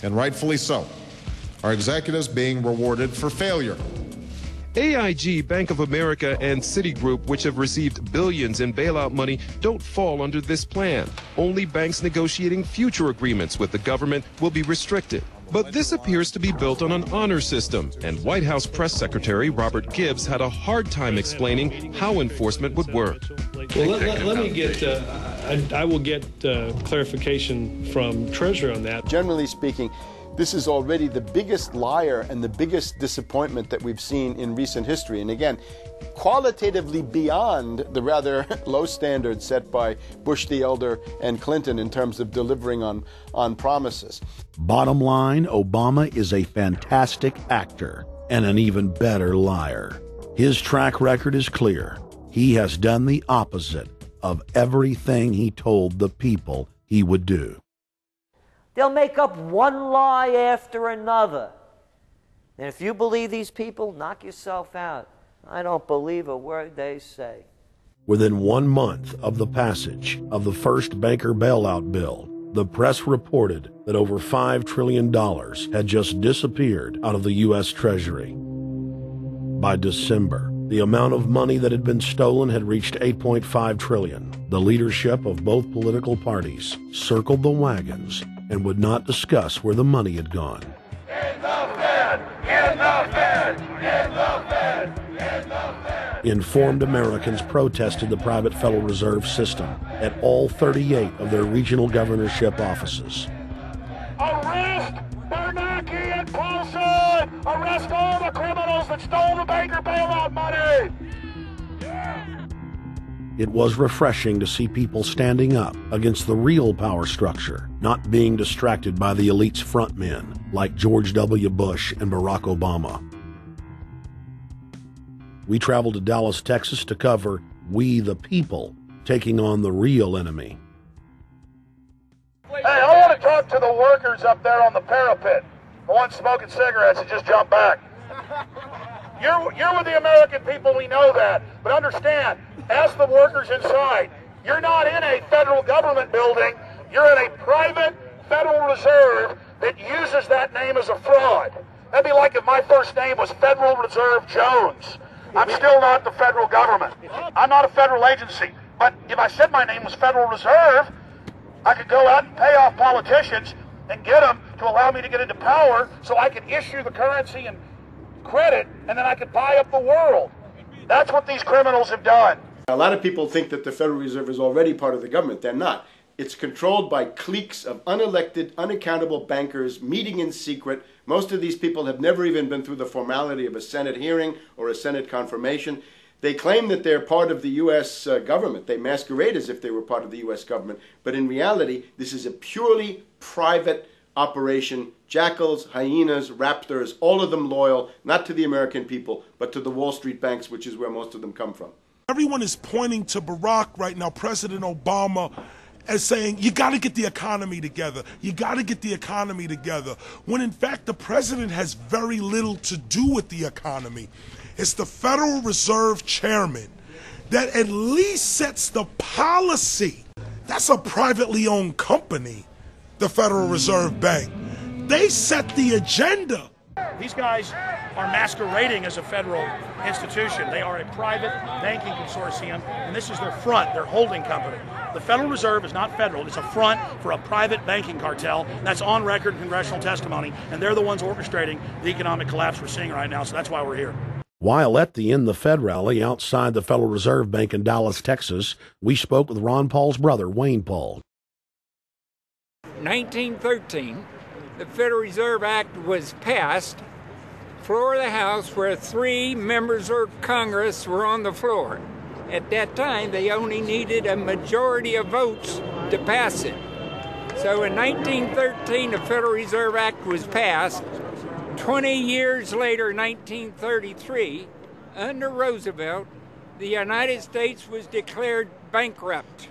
and rightfully so, are executives being rewarded for failure. AIG, Bank of America, and Citigroup, which have received billions in bailout money, don't fall under this plan. Only banks negotiating future agreements with the government will be restricted. But this appears to be built on an honor system, and White House Press Secretary Robert Gibbs had a hard time explaining how enforcement would work. Well, let me get, I will get clarification from Treasury on that. Generally speaking, this is already the biggest liar and the biggest disappointment that we've seen in recent history. And again, qualitatively beyond the rather low standards set by Bush the Elder and Clinton in terms of delivering on promises. Bottom line, Obama is a fantastic actor and an even better liar. His track record is clear. He has done the opposite of everything he told the people he would do. They'll make up one lie after another. And if you believe these people, knock yourself out. I don't believe a word they say. Within 1 month of the passage of the first banker bailout bill, the press reported that over $5 trillion had just disappeared out of the U.S. Treasury. By December, the amount of money that had been stolen had reached $8.5 trillion. The leadership of both political parties circled the wagons and would not discuss where the money had gone. In the Fed! In the Fed! Informed Americans protested the private Federal Reserve System at all 38 of their regional governorship offices. Arrest Bernanke and Paulson! Arrest all the criminals that stole the banker bailout money! It was refreshing to see people standing up against the real power structure, not being distracted by the elite's frontmen like George W. Bush and Barack Obama. We traveled to Dallas, Texas to cover We the People taking on the real enemy. Hey, I want to talk to the workers up there on the parapet. The ones smoking cigarettes and just jump back. You're with the American people, we know that. But understand, ask the workers inside. You're not in a federal government building. You're in a private Federal Reserve that uses that name as a fraud. That'd be like if my first name was Federal Reserve Jones. I'm still not the federal government. I'm not a federal agency. But if I said my name was Federal Reserve, I could go out and pay off politicians and get them to allow me to get into power so I could issue the currency and credit, and then I could buy up the world. That's what these criminals have done. A lot of people think that the Federal Reserve is already part of the government. They're not. It's controlled by cliques of unelected, unaccountable bankers meeting in secret. Most of these people have never even been through the formality of a Senate hearing or a Senate confirmation. They claim that they're part of the U.S. government. They masquerade as if they were part of the U.S. government. But in reality, this is a purely private operation. Jackals, hyenas, raptors, all of them loyal, not to the American people, but to the Wall Street banks, which is where most of them come from. Everyone is pointing to Barack right now, President Obama, as saying, you got to get the economy together. You got to get the economy together. When in fact, the president has very little to do with the economy. It's the Federal Reserve Chairman that at least sets the policy. That's a privately owned company, the Federal Reserve Bank. They set the agenda. These guys are masquerading as a federal institution. They are a private banking consortium, and this is their front, their holding company. The Federal Reserve is not federal. It's a front for a private banking cartel. That's on record in congressional testimony, and they're the ones orchestrating the economic collapse we're seeing right now, so that's why we're here. While at the End the Fed rally outside the Federal Reserve Bank in Dallas, Texas, we spoke with Ron Paul's brother, Wayne Paul. 1913, the Federal Reserve Act was passed, floor of the House, where 3 members of Congress were on the floor. At that time, they only needed a majority of votes to pass it. So in 1913, the Federal Reserve Act was passed. 20 years later, 1933, under Roosevelt, the United States was declared bankrupt.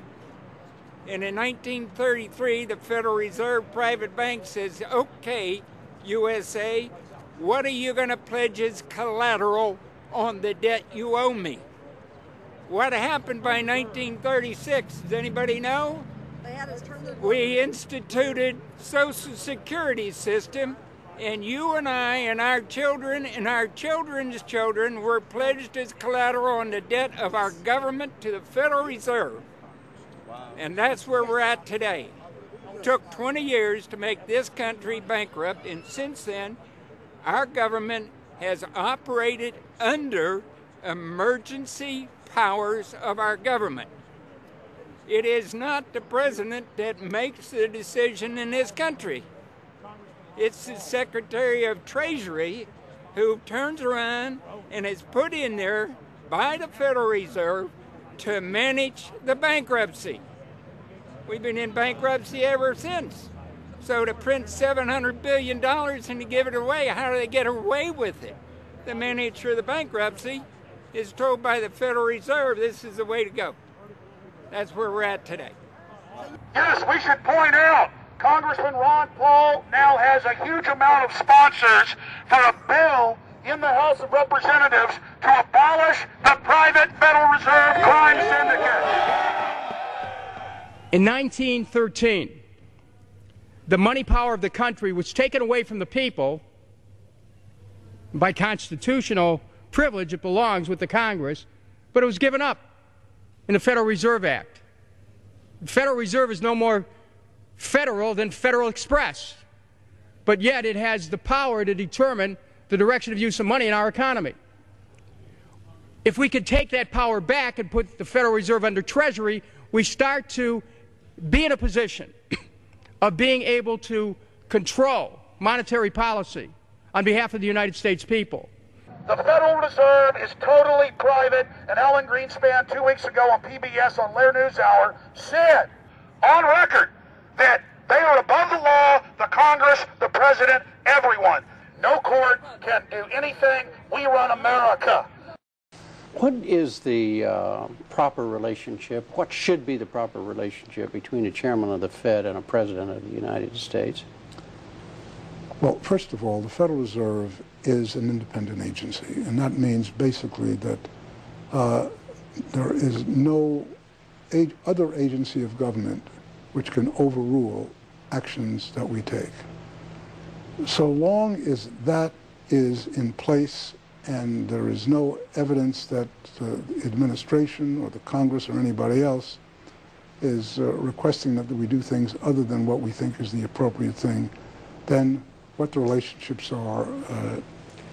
And in 1933, the Federal Reserve private bank says, okay, USA, what are you going to pledge as collateral on the debt you owe me? What happened by 1936? Does anybody know? We instituted Social Security system, and you and I and our children and our children's children were pledged as collateral on the debt of our government to the Federal Reserve. And that's where we're at today. It took 20 years to make this country bankrupt, and since then, our government has operated under emergency powers of our government. It is not the president that makes the decision in this country. It's the Secretary of Treasury who turns around and is put in there by the Federal Reserve to manage the bankruptcy. We've been in bankruptcy ever since. So to print $700 billion and to give it away, how do they get away with it? The manager of the bankruptcy is told by the Federal Reserve this is the way to go. That's where we're at today. Yes, we should point out, Congressman Ron Paul now has a huge amount of sponsors for a bill in the House of Representatives to abolish the private Federal Reserve crime syndicate. In 1913, the money power of the country was taken away from the people. By constitutional privilege, it belongs with the Congress, but it was given up in the Federal Reserve Act. The Federal Reserve is no more federal than Federal Express, but yet it has the power to determine the direction of use of money in our economy. If we could take that power back and put the Federal Reserve under Treasury, we start to be in a position of being able to control monetary policy on behalf of the United States people. The Federal Reserve is totally private, and Alan Greenspan 2 weeks ago on PBS on Lair NewsHour said on record that they are above the law, the Congress, the President, everyone. No court can do anything. We run America. What is the proper relationship, what should be the proper relationship between a chairman of the Fed and a president of the United States? Well, first of all, the Federal Reserve is an independent agency, and that means basically that there is no other agency of government which can overrule actions that we take. So long as that is in place and there is no evidence that the administration or the Congress or anybody else is requesting that we do things other than what we think is the appropriate thing, then what the relationships are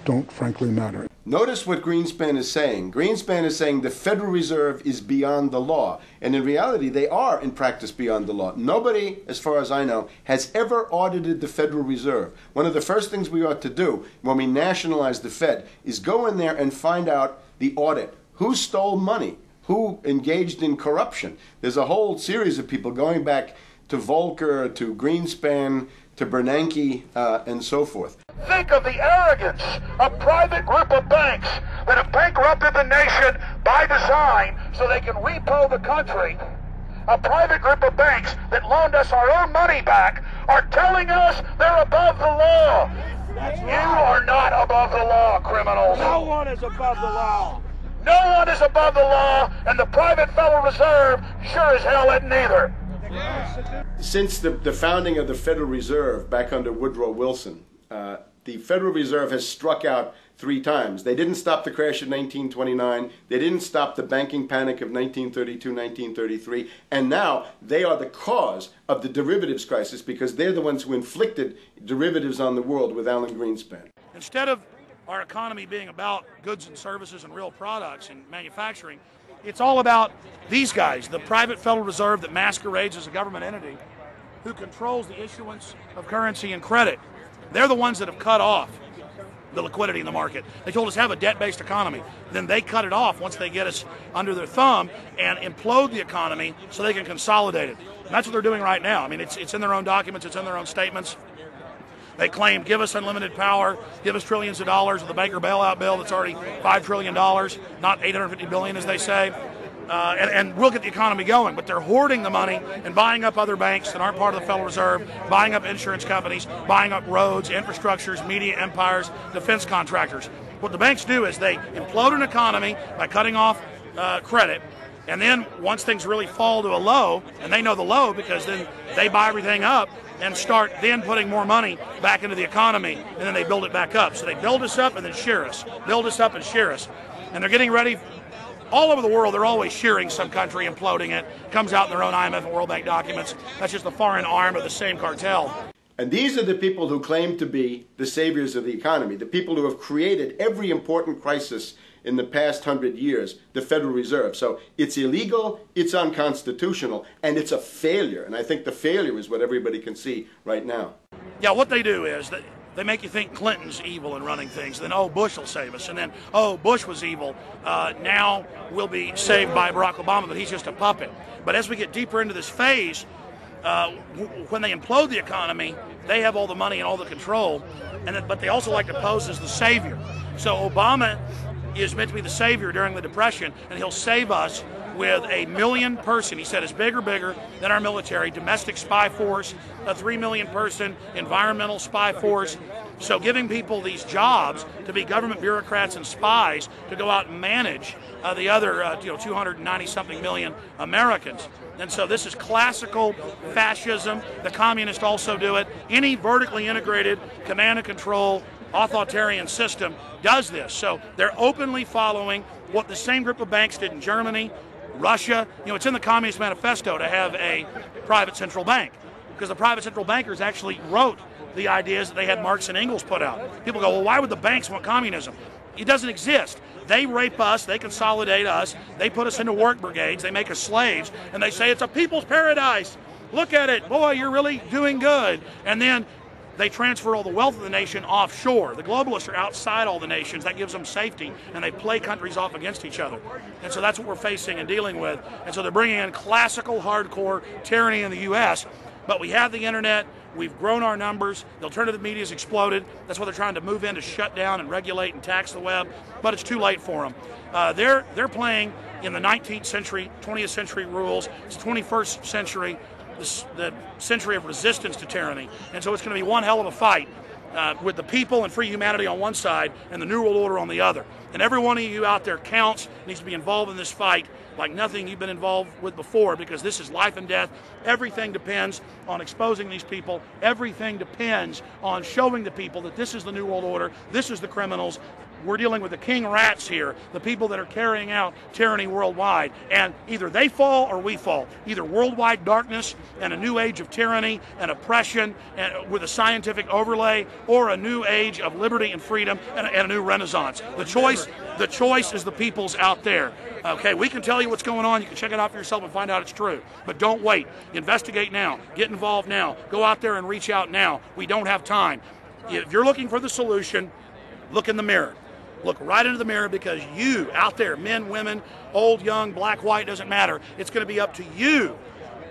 don't frankly matter. Notice what Greenspan is saying. Greenspan is saying the Federal Reserve is beyond the law. And in reality, they are in practice beyond the law. Nobody, as far as I know, has ever audited the Federal Reserve. One of the first things we ought to do when we nationalize the Fed is go in there and find out the audit. Who stole money? Who engaged in corruption? There's a whole series of people going back to Volcker, to Greenspan, to Bernanke, and so forth. Think of the arrogance of private group of banks that have bankrupted the nation by design so they can repo the country. A private group of banks that loaned us our own money back are telling us they're above the law. You are not above the law, criminals. No one is above the law. No one is above the law, and the private Federal Reserve sure as hell isn't either. Since the founding of the Federal Reserve back under Woodrow Wilson, the Federal Reserve has struck out 3 times. They didn't stop the crash of 1929. They didn't stop the banking panic of 1932, 1933. And now they are the cause of the derivatives crisis because they're the ones who inflicted derivatives on the world with Alan Greenspan. Instead of our economy being about goods and services and real products and manufacturing, it's all about these guys, the private Federal Reserve that masquerades as a government entity who controls the issuance of currency and credit. They're the ones that have cut off the liquidity in the market. They told us have a debt-based economy. Then they cut it off once they get us under their thumb and implode the economy so they can consolidate it. And that's what they're doing right now. I mean, it's in their own documents, it's in their own statements. They claim, give us unlimited power, give us trillions of dollars of the Baker bailout bill that's already $5 trillion, not $850 billion as they say. And we'll get the economy going, but they're hoarding the money and buying up other banks that aren't part of the Federal Reserve, buying up insurance companies, buying up roads, infrastructures, media empires, defense contractors. What the banks do is they implode an economy by cutting off credit, and then once things really fall to a low, and they know the low because then they buy everything up and start then putting more money back into the economy, and then they build it back up. So they build us up and then shear us, build us up and shear us. And they're getting ready. All over the world, they're always shearing some country, imploding it. Comes out in their own IMF and World Bank documents. That's just the foreign arm of the same cartel. And these are the people who claim to be the saviors of the economy, the people who have created every important crisis in the past 100 years, the Federal Reserve. So it's illegal, it's unconstitutional, and it's a failure. And I think the failure is what everybody can see right now. Yeah, what they do is they make you think Clinton's evil in running things. Then, oh, Bush will save us. And then, oh, Bush was evil. Now we'll be saved by Barack Obama, but he's just a puppet. But as we get deeper into this phase, when they implode the economy, they have all the money and all the control. But they also like to pose as the savior. So Obama is meant to be the savior during the Depression, and he'll save us with a 1 million person, he said, is bigger than our military, domestic spy force, a 3 million person environmental spy force. So giving people these jobs to be government bureaucrats and spies to go out and manage the other 290-something million Americans. And so this is classical fascism. The communists also do it. Any vertically integrated command and control authoritarian system does this. So they're openly following what the same group of banks did in Germany, Russia. It's in the Communist Manifesto to have a private central bank, because the private central bankers actually wrote the ideas that they had Marx and Engels put out. People go, well, why would the banks want communism? It doesn't exist. They rape us, they consolidate us, they put us into work brigades, they make us slaves, and they say it's a people's paradise. Look at it, boy, you're really doing good. And then they transfer all the wealth of the nation offshore. The globalists are outside all the nations. That gives them safety, and they play countries off against each other. And so that's what we're facing and dealing with. And so they're bringing in classical, hardcore tyranny in the U.S., but we have the internet. We've grown our numbers. The alternative media has exploded. That's why they're trying to move in to shut down and regulate and tax the web, but it's too late for them. They're playing in the 19th century, 20th century rules. It's 21st century, the century of resistance to tyranny. And so it's going to be one hell of a fight with the people and free humanity on one side and the New World Order on the other. And every one of you out there counts, needs to be involved in this fight like nothing you've been involved with before, because this is life and death. Everything depends on exposing these people. Everything depends on showing the people that this is the New World Order, this is the criminals. We're dealing with the king rats here, the people that are carrying out tyranny worldwide. And either they fall or we fall. Either worldwide darkness and a new age of tyranny and oppression and with a scientific overlay, or a new age of liberty and freedom and a new renaissance. The choice is the people's out there. Okay, we can tell you what's going on. You can check it out for yourself and find out it's true. But don't wait. Investigate now. Get involved now. Go out there and reach out now. We don't have time. If you're looking for the solution, look in the mirror. Look right into the mirror, because you out there, men, women, old, young, black, white, doesn't matter. It's going to be up to you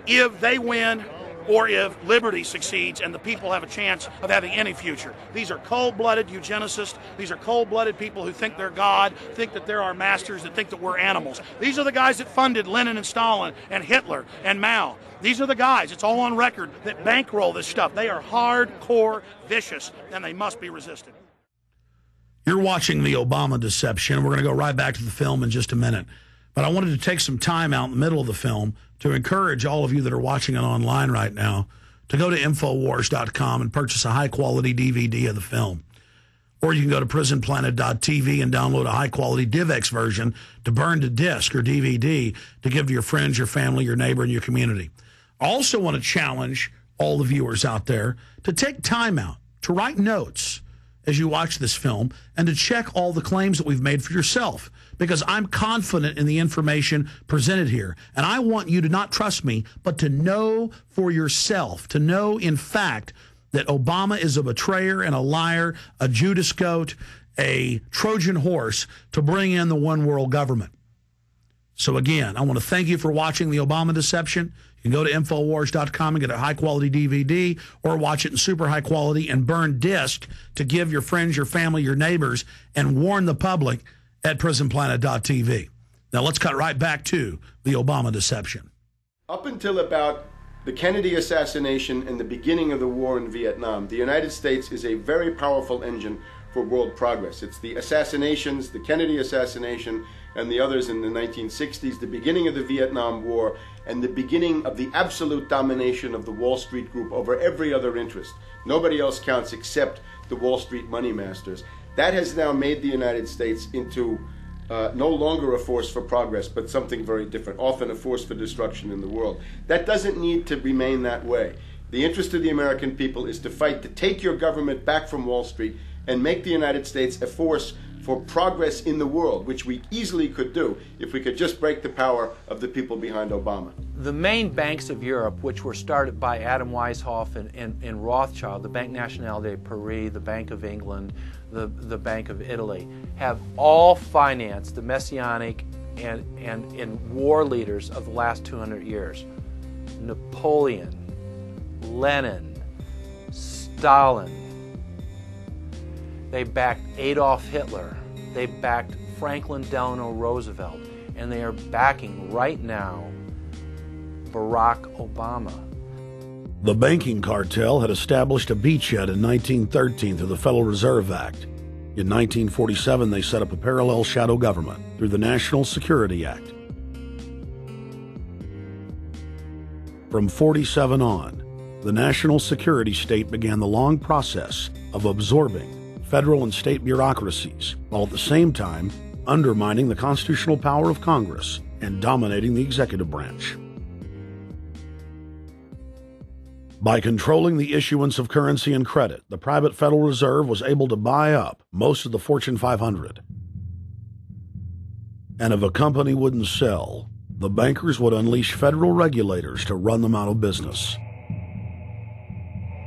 if they win or if liberty succeeds and the people have a chance of having any future. These are cold-blooded eugenicists. These are cold-blooded people who think they're God, think that they're our masters, that think that we're animals. These are the guys that funded Lenin and Stalin and Hitler and Mao. These are the guys, it's all on record, that bankroll this stuff. They are hardcore vicious, and they must be resisted. You're watching The Obama Deception. We're going to go right back to the film in just a minute. But I wanted to take some time out in the middle of the film to encourage all of you that are watching it online right now to go to Infowars.com and purchase a high-quality DVD of the film. Or you can go to PrisonPlanet.tv and download a high-quality DivX version to burn to disc or DVD to give to your friends, your family, your neighbor, and your community. I also want to challenge all the viewers out there to take time out, to write notes as you watch this film, and to check all the claims that we've made for yourself, because I'm confident in the information presented here. And I want you to not trust me, but to know for yourself, to know in fact that Obama is a betrayer and a liar, a Judas goat, a Trojan horse to bring in the one world government. So again, I want to thank you for watching The Obama Deception. You can go to Infowars.com and get a high-quality DVD, or watch it in super high quality and burn disc to give your friends, your family, your neighbors, and warn the public at PrisonPlanet.tv. Now let's cut right back to The Obama Deception. Up until about the Kennedy assassination and the beginning of the war in Vietnam, the United States is a very powerful engine for world progress. It's the assassinations, the Kennedy assassination, and the others in the 1960s, the beginning of the Vietnam War, and the beginning of the absolute domination of the Wall Street Group over every other interest. Nobody else counts except the Wall Street money masters. That has now made the United States into no longer a force for progress, but something very different, often a force for destruction in the world. That doesn't need to remain that way. The interest of the American people is to fight to take your government back from Wall Street and make the United States a force for progress in the world, which we easily could do if we could just break the power of the people behind Obama. The main banks of Europe, which were started by Adam Weishaupt and Rothschild, the Banque Nationale de Paris, the Bank of England, the Bank of Italy, have all financed the messianic and war leaders of the last 200 years. Napoleon, Lenin, Stalin. They backed Adolf Hitler. They backed Franklin Delano Roosevelt. And they are backing right now Barack Obama. The banking cartel had established a beachhead in 1913 through the Federal Reserve Act. In 1947, they set up a parallel shadow government through the National Security Act. From 47 on, the national security state began the long process of absorbing federal and state bureaucracies, while at the same time undermining the constitutional power of Congress and dominating the executive branch. By controlling the issuance of currency and credit, the private Federal Reserve was able to buy up most of the Fortune 500. And if a company wouldn't sell, the bankers would unleash federal regulators to run them out of business.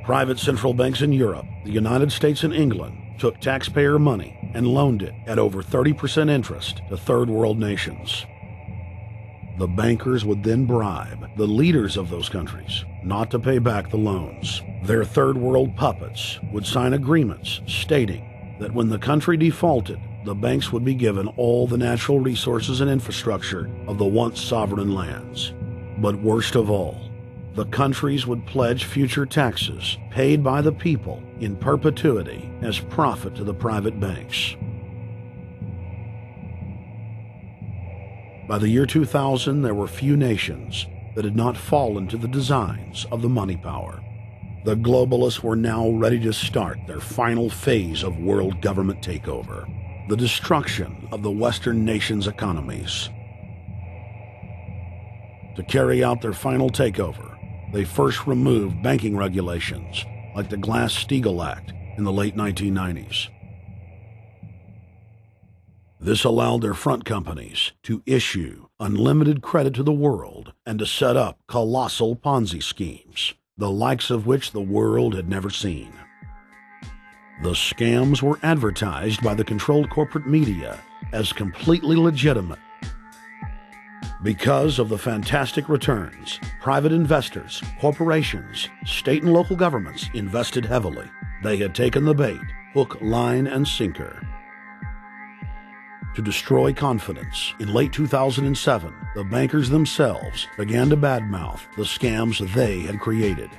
Private central banks in Europe, the United States, and England took taxpayer money and loaned it at over 30% interest to third world nations. The bankers would then bribe the leaders of those countries not to pay back the loans. Their third world puppets would sign agreements stating that when the country defaulted, the banks would be given all the natural resources and infrastructure of the once sovereign lands. But worst of all, the countries would pledge future taxes paid by the people in perpetuity as profit to the private banks. By the year 2000, there were few nations that had not fallen to the designs of the money power. The globalists were now ready to start their final phase of world government takeover, the destruction of the Western nations' economies. To carry out their final takeover, they first removed banking regulations like the Glass-Steagall Act in the late 1990s. This allowed their front companies to issue unlimited credit to the world and to set up colossal Ponzi schemes, the likes of which the world had never seen. The scams were advertised by the controlled corporate media as completely legitimate. Because of the fantastic returns, private investors, corporations, state and local governments invested heavily. They had taken the bait, hook, line, and sinker. To destroy confidence, in late 2007, the bankers themselves began to badmouth the scams they had created.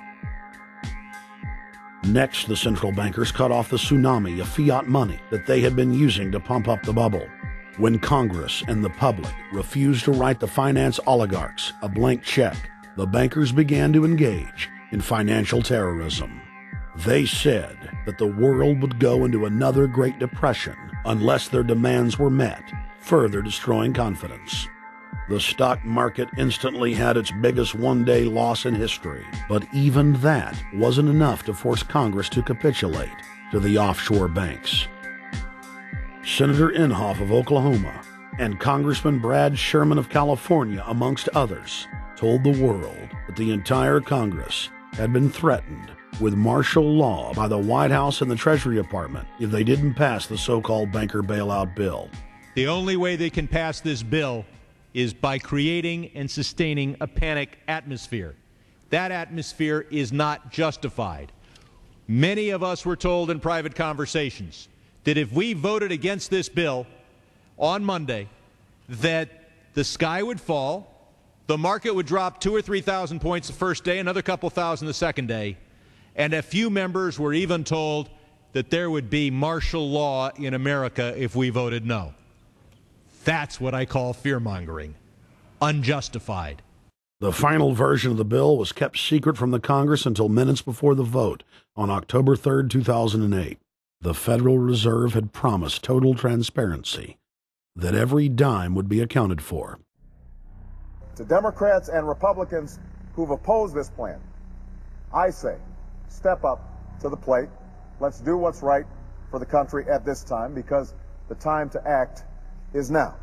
Next, the central bankers cut off the tsunami of fiat money that they had been using to pump up the bubble. When Congress and the public refused to write the finance oligarchs a blank check, the bankers began to engage in financial terrorism. They said that the world would go into another Great Depression unless their demands were met, further destroying confidence. The stock market instantly had its biggest one-day loss in history, but even that wasn't enough to force Congress to capitulate to the offshore banks. Senator Inhofe of Oklahoma and Congressman Brad Sherman of California, amongst others, told the world that the entire Congress had been threatened with martial law by the White House and the Treasury Department if they didn't pass the so-called banker bailout bill. The only way they can pass this bill is by creating and sustaining a panic atmosphere. That atmosphere is not justified. Many of us were told in private conversations that if we voted against this bill on Monday, that the sky would fall, the market would drop 2,000 or 3,000 points the first day, another couple thousand the second day, and a few members were even told that there would be martial law in America if we voted no. That's what I call fear-mongering. Unjustified. The final version of the bill was kept secret from the Congress until minutes before the vote on October 3, 2008. The Federal Reserve had promised total transparency, that every dime would be accounted for. To Democrats and Republicans who've opposed this plan, I say, step up to the plate. Let's do what's right for the country at this time, because the time to act is now.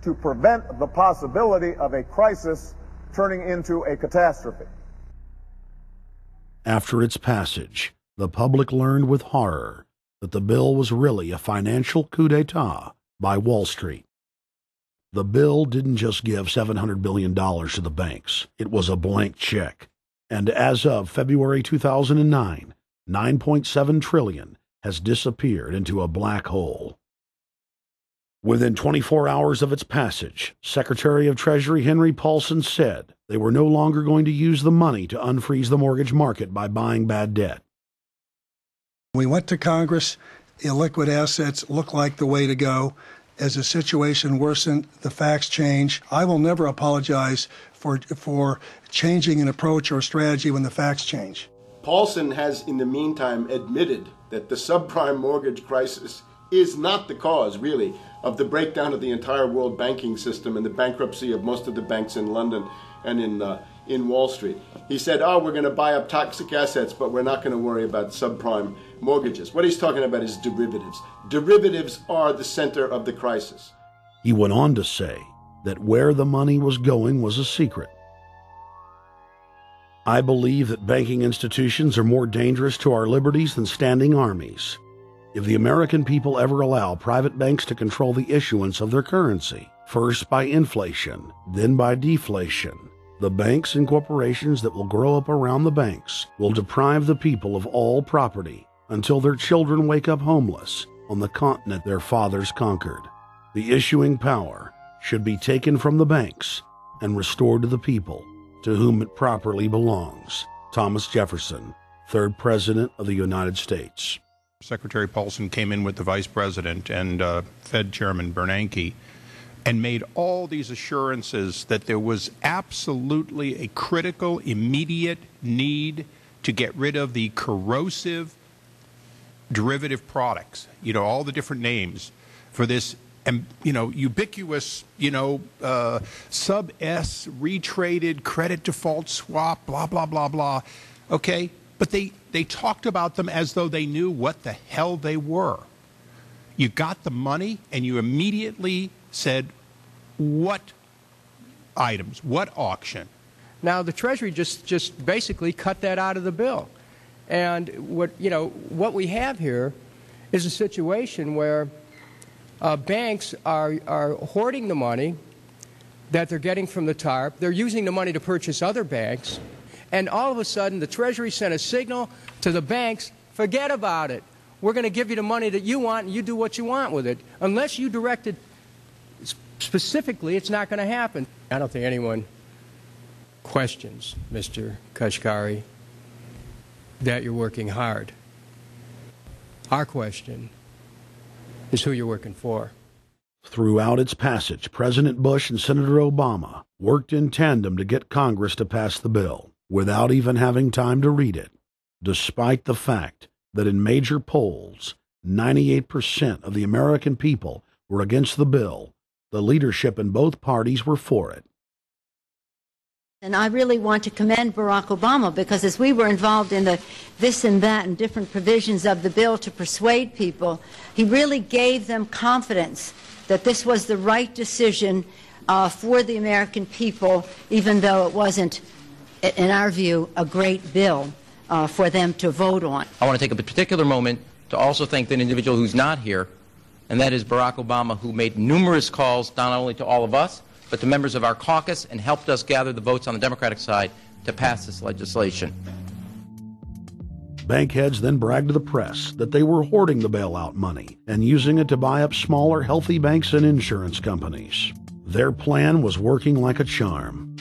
To prevent the possibility of a crisis turning into a catastrophe. After its passage, the public learned with horror that the bill was really a financial coup d'etat by Wall Street. The bill didn't just give $700 billion to the banks. It was a blank check. And as of February 2009, $9.7 trillion has disappeared into a black hole. Within 24 hours of its passage, Secretary of Treasury Henry Paulson said they were no longer going to use the money to unfreeze the mortgage market by buying bad debt. We went to Congress. Illiquid assets look like the way to go. As the situation worsened, the facts change. I will never apologize for changing an approach or strategy when the facts change. Paulson has, in the meantime, admitted that the subprime mortgage crisis is not the cause, really, of the breakdown of the entire world banking system and the bankruptcy of most of the banks in London and in Wall Street. He said, oh, we're going to buy up toxic assets, but we're not going to worry about subprime mortgages. What he's talking about is derivatives. Derivatives are the center of the crisis. He went on to say that where the money was going was a secret. I believe that banking institutions are more dangerous to our liberties than standing armies. If the American people ever allow private banks to control the issuance of their currency, first by inflation, then by deflation, the banks and corporations that will grow up around the banks will deprive the people of all property until their children wake up homeless on the continent their fathers conquered. The issuing power should be taken from the banks and restored to the people, to whom it properly belongs. Thomas Jefferson, 3rd President of the United States. Secretary Paulson came in with the Vice President and Fed Chairman Bernanke and made all these assurances that there was absolutely a critical, immediate need to get rid of the corrosive derivative products, all the different names for this, ubiquitous, sub-S, retraded credit default swap, blah, blah, blah, blah. Okay? But they talked about them as though they knew what the hell they were. You got the money and you immediately said, what items, what auction? Now, the Treasury just basically cut that out of the bill. And what we have here is a situation where banks are hoarding the money that they're getting from the TARP. They're using the money to purchase other banks. And all of a sudden, the Treasury sent a signal to the banks, forget about it. We're going to give you the money that you want, and you do what you want with it. Unless you direct it specifically, it's not going to happen. I don't think anyone questions, Mr. Kashkari, that you're working hard. Our question is who you're working for. Throughout its passage, President Bush and Senator Obama worked in tandem to get Congress to pass the bill without even having time to read it, despite the fact that in major polls, 98% of the American people were against the bill. The leadership in both parties were for it. And I really want to commend Barack Obama, because as we were involved in the this and that and different provisions of the bill to persuade people, he really gave them confidence that this was the right decision for the American people, even though it wasn't, in our view, a great bill for them to vote on. I want to take a particular moment to also thank an individual who's not here, and that is Barack Obama, who made numerous calls not only to all of us, but to members of our caucus, and helped us gather the votes on the Democratic side to pass this legislation. Bankheads then bragged to the press that they were hoarding the bailout money and using it to buy up smaller, healthy banks and insurance companies. Their plan was working like a charm.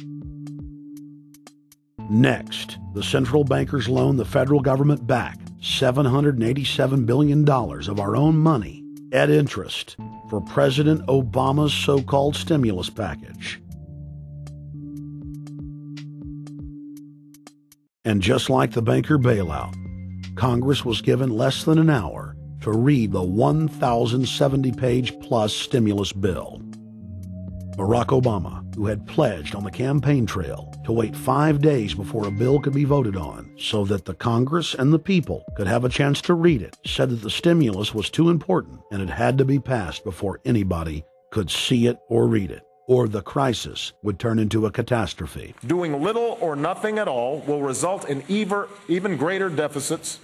Next, the central bankers loaned the federal government back $787 billion of our own money at interest for President Obama's so-called stimulus package. And just like the banker bailout, Congress was given less than an hour to read the 1,070-page-plus stimulus bill. Barack Obama, who had pledged on the campaign trail to wait 5 days before a bill could be voted on so that the Congress and the people could have a chance to read it, said that the stimulus was too important and it had to be passed before anybody could see it or read it, or the crisis would turn into a catastrophe. Doing little or nothing at all will result in even greater deficits,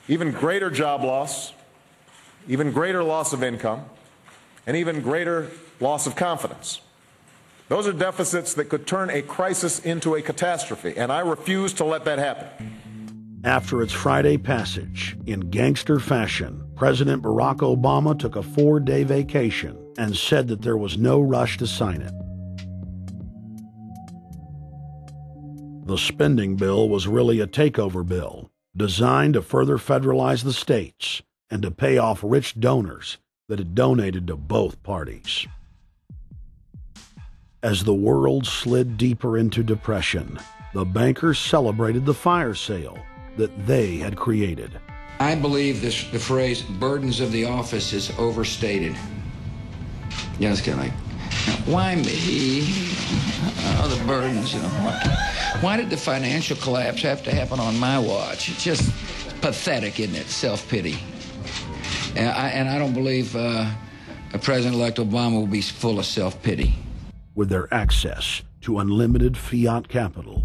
even greater job loss, even greater loss of income, and even greater loss of confidence. Those are deficits that could turn a crisis into a catastrophe, and I refuse to let that happen. After its Friday passage, in gangster fashion, President Barack Obama took a 4-day vacation and said that there was no rush to sign it. The spending bill was really a takeover bill, designed to further federalize the states and to pay off rich donors that had donated to both parties. As the world slid deeper into depression, the bankers celebrated the fire sale that they had created. I believe the phrase burdens of the office is overstated. You know, it's kind of like Why me? Oh, the burdens, you know. Why did the financial collapse have to happen on my watch? It's just pathetic, isn't it? Self-pity. And I don't believe President-elect Obama will be full of self-pity. With their access to unlimited fiat capital,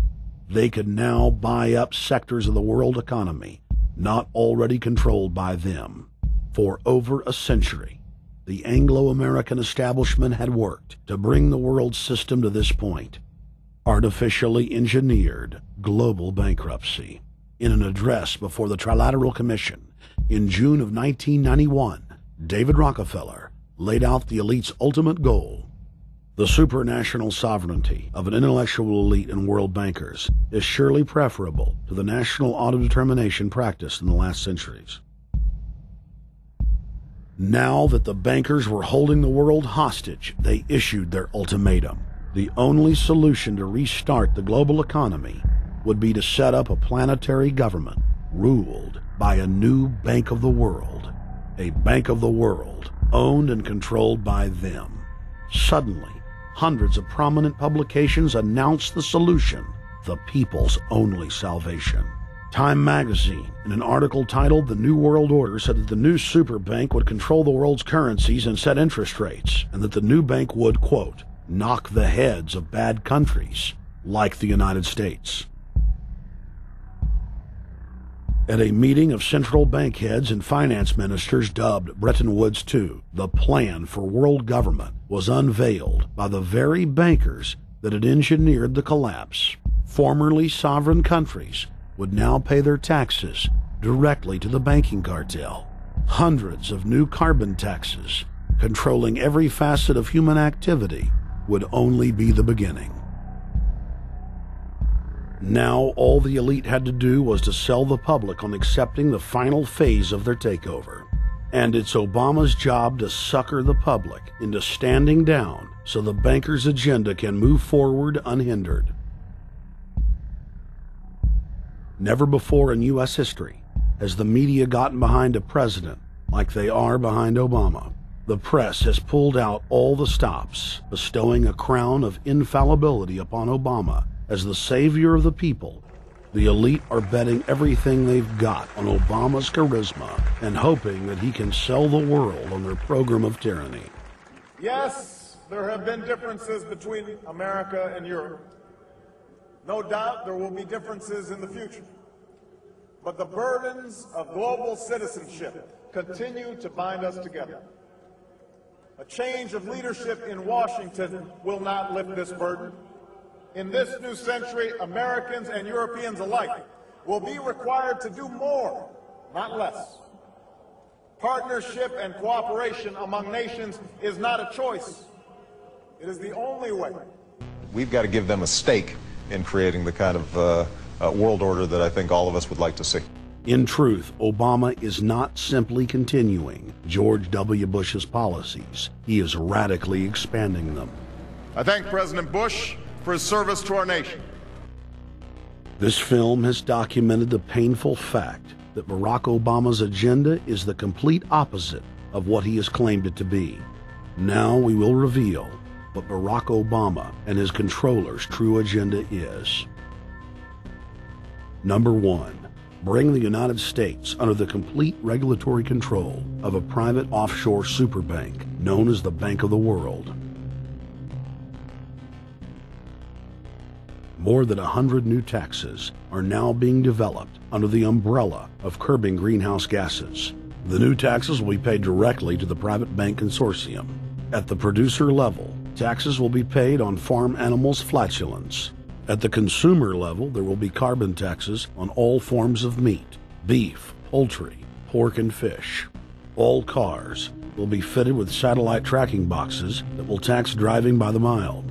they could now buy up sectors of the world economy not already controlled by them. For over a century, the Anglo-American establishment had worked to bring the world system to this point. Artificially engineered global bankruptcy. In an address before the Trilateral Commission in June of 1991, David Rockefeller laid out the elite's ultimate goal. The supranational sovereignty of an intellectual elite and world bankers is surely preferable to the national autodetermination practiced in the last centuries. Now that the bankers were holding the world hostage, they issued their ultimatum. The only solution to restart the global economy would be to set up a planetary government ruled by a new Bank of the World, a Bank of the World owned and controlled by them. Suddenly, hundreds of prominent publications announced the solution, the people's only salvation. Time magazine, in an article titled The New World Order, said that the new super bank would control the world's currencies and set interest rates, and that the new bank would, quote, knock the heads of bad countries like the United States. At a meeting of central bank heads and finance ministers dubbed Bretton Woods II, the plan for world government was unveiled by the very bankers that had engineered the collapse. Formerly sovereign countries would now pay their taxes directly to the banking cartel. Hundreds of new carbon taxes, controlling every facet of human activity, would only be the beginning. Now all the elite had to do was to sell the public on accepting the final phase of their takeover. And it's Obama's job to sucker the public into standing down so the bankers' agenda can move forward unhindered. Never before in U.S. history has the media gotten behind a president like they are behind Obama. The press has pulled out all the stops, bestowing a crown of infallibility upon Obama as the savior of the people. The elite are betting everything they've got on Obama's charisma and hoping that he can sell the world on their program of tyranny. Yes, there have been differences between America and Europe. No doubt there will be differences in the future. But the burdens of global citizenship continue to bind us together. A change of leadership in Washington will not lift this burden. In this new century, Americans and Europeans alike will be required to do more, not less. Partnership and cooperation among nations is not a choice. It is the only way. We've got to give them a stake in creating the kind of world order that I think all of us would like to see. In truth, Obama is not simply continuing George W. Bush's policies. He is radically expanding them. I thank President Bush for his service to our nation. This film has documented the painful fact that Barack Obama's agenda is the complete opposite of what he has claimed it to be. Now we will reveal what Barack Obama and his controllers' true agenda is. Number 1. Bring the United States under the complete regulatory control of a private offshore superbank known as the Bank of the World. More than 100 new taxes are now being developed under the umbrella of curbing greenhouse gases. The new taxes will be paid directly to the private bank consortium. At the producer level, taxes will be paid on farm animals' flatulence. At the consumer level, there will be carbon taxes on all forms of meat, beef, poultry, pork, and fish. All cars will be fitted with satellite tracking boxes that will tax driving by the mile.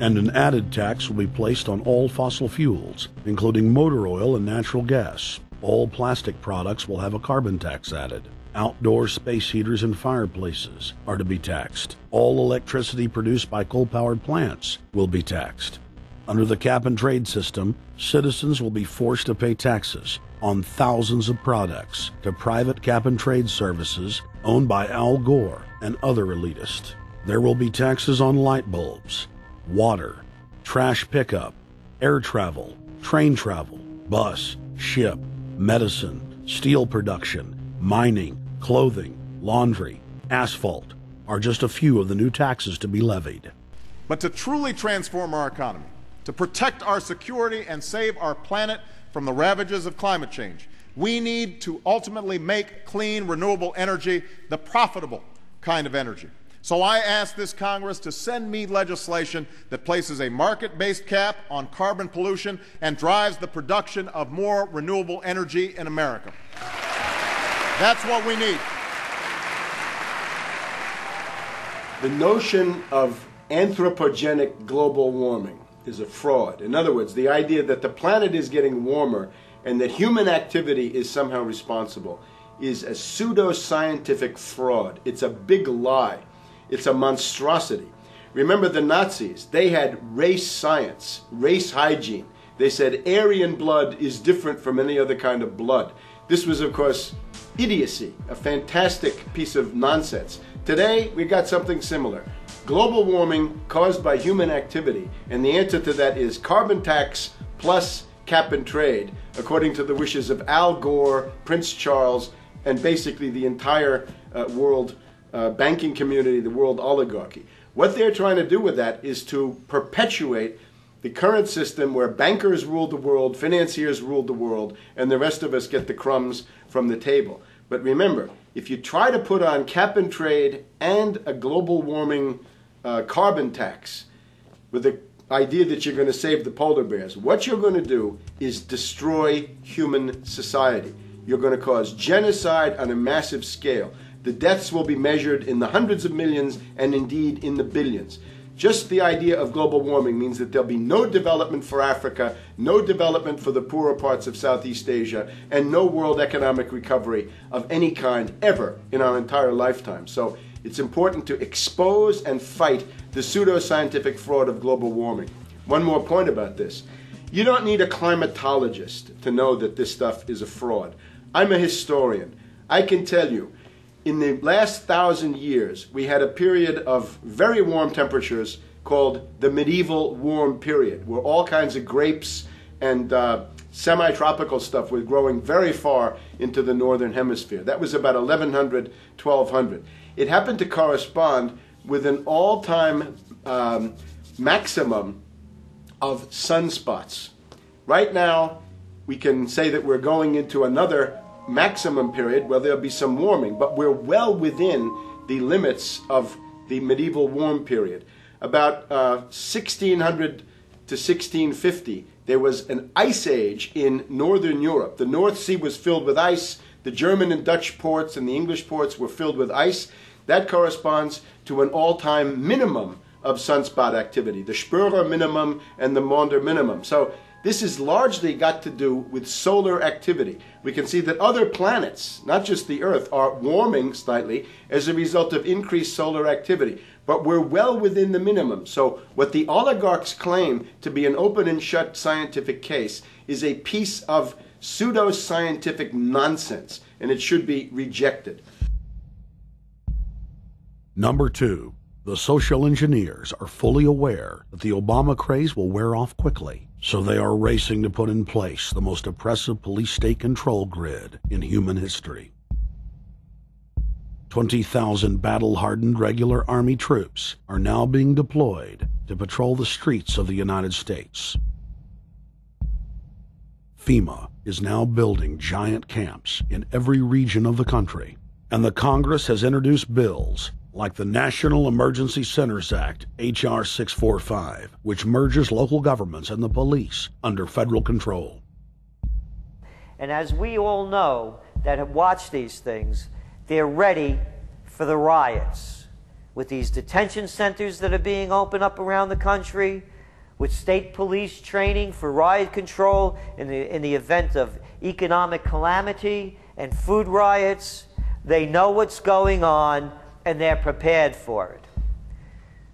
And an added tax will be placed on all fossil fuels, including motor oil and natural gas. All plastic products will have a carbon tax added. Outdoor space heaters and fireplaces are to be taxed. All electricity produced by coal-powered plants will be taxed. Under the cap-and-trade system, citizens will be forced to pay taxes on thousands of products to private cap-and-trade services owned by Al Gore and other elitists. There will be taxes on light bulbs, water, trash pickup, air travel, train travel, bus, ship, medicine, steel production, mining, clothing, laundry, asphalt are just a few of the new taxes to be levied. But to truly transform our economy, to protect our security and save our planet from the ravages of climate change, we need to ultimately make clean, renewable energy the profitable kind of energy. So I ask this Congress to send me legislation that places a market-based cap on carbon pollution and drives the production of more renewable energy in America. That's what we need. The notion of anthropogenic global warming is a fraud. In other words, the idea that the planet is getting warmer and that human activity is somehow responsible is a pseudo-scientific fraud. It's a big lie. It's a monstrosity. Remember the Nazis, they had race science, race hygiene. They said Aryan blood is different from any other kind of blood. This was, of course, idiocy, a fantastic piece of nonsense. Today, we got something similar. Global warming caused by human activity, and the answer to that is carbon tax plus cap and trade, according to the wishes of Al Gore, Prince Charles, and basically the entire world banking community, the world oligarchy. What they're trying to do with that is to perpetuate the current system where bankers rule the world, financiers rule the world, and the rest of us get the crumbs from the table. But remember, if you try to put on cap and trade and a global warming carbon tax with the idea that you're going to save the polar bears, what you're going to do is destroy human society. You're going to cause genocide on a massive scale. The deaths will be measured in the hundreds of millions and indeed in the billions. Just the idea of global warming means that there'll be no development for Africa, no development for the poorer parts of Southeast Asia, and no world economic recovery of any kind ever in our entire lifetime. So it's important to expose and fight the pseudo-scientific fraud of global warming. One more point about this. You don't need a climatologist to know that this stuff is a fraud. I'm a historian. I can tell you, in the last 1,000 years, we had a period of very warm temperatures called the medieval warm period, where all kinds of grapes and semi-tropical stuff was growing very far into the northern hemisphere. That was about 1100, 1200. It happened to correspond with an all-time maximum of sunspots. Right now, we can say that we're going into another maximum period where there'll be some warming, but we're well within the limits of the medieval warm period. About 1600 to 1650, there was an ice age in northern Europe. The North Sea was filled with ice. The German and Dutch ports and the English ports were filled with ice. That corresponds to an all-time minimum of sunspot activity, the Spörer minimum and the Maunder minimum. So this has largely got to do with solar activity. We can see that other planets, not just the Earth, are warming slightly as a result of increased solar activity. But we're well within the minimum. So what the oligarchs claim to be an open and shut scientific case is a piece of pseudo-scientific nonsense, and it should be rejected. Number 2. The social engineers are fully aware that the Obama craze will wear off quickly, so they are racing to put in place the most oppressive police state control grid in human history. 20,000 battle-hardened regular Army troops are now being deployed to patrol the streets of the United States. FEMA is now building giant camps in every region of the country, and the Congress has introduced bills like the National Emergency Centers Act, H.R. 645, which merges local governments and the police under federal control. And as we all know that have watched these things, they're ready for the riots. With these detention centers that are being opened up around the country, with state police training for riot control in the event of economic calamity and food riots, they know what's going on and they're prepared for it.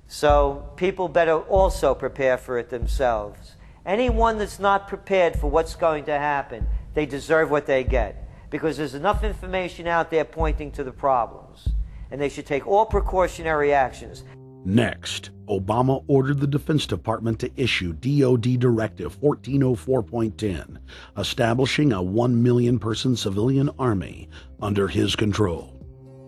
So people better also prepare for it themselves. Anyone that's not prepared for what's going to happen, they deserve what they get, because there's enough information out there pointing to the problems. and they should take all precautionary actions. Next, Obama ordered the Defense Department to issue DoD Directive 1404.10, establishing a 1 million person civilian army under his control.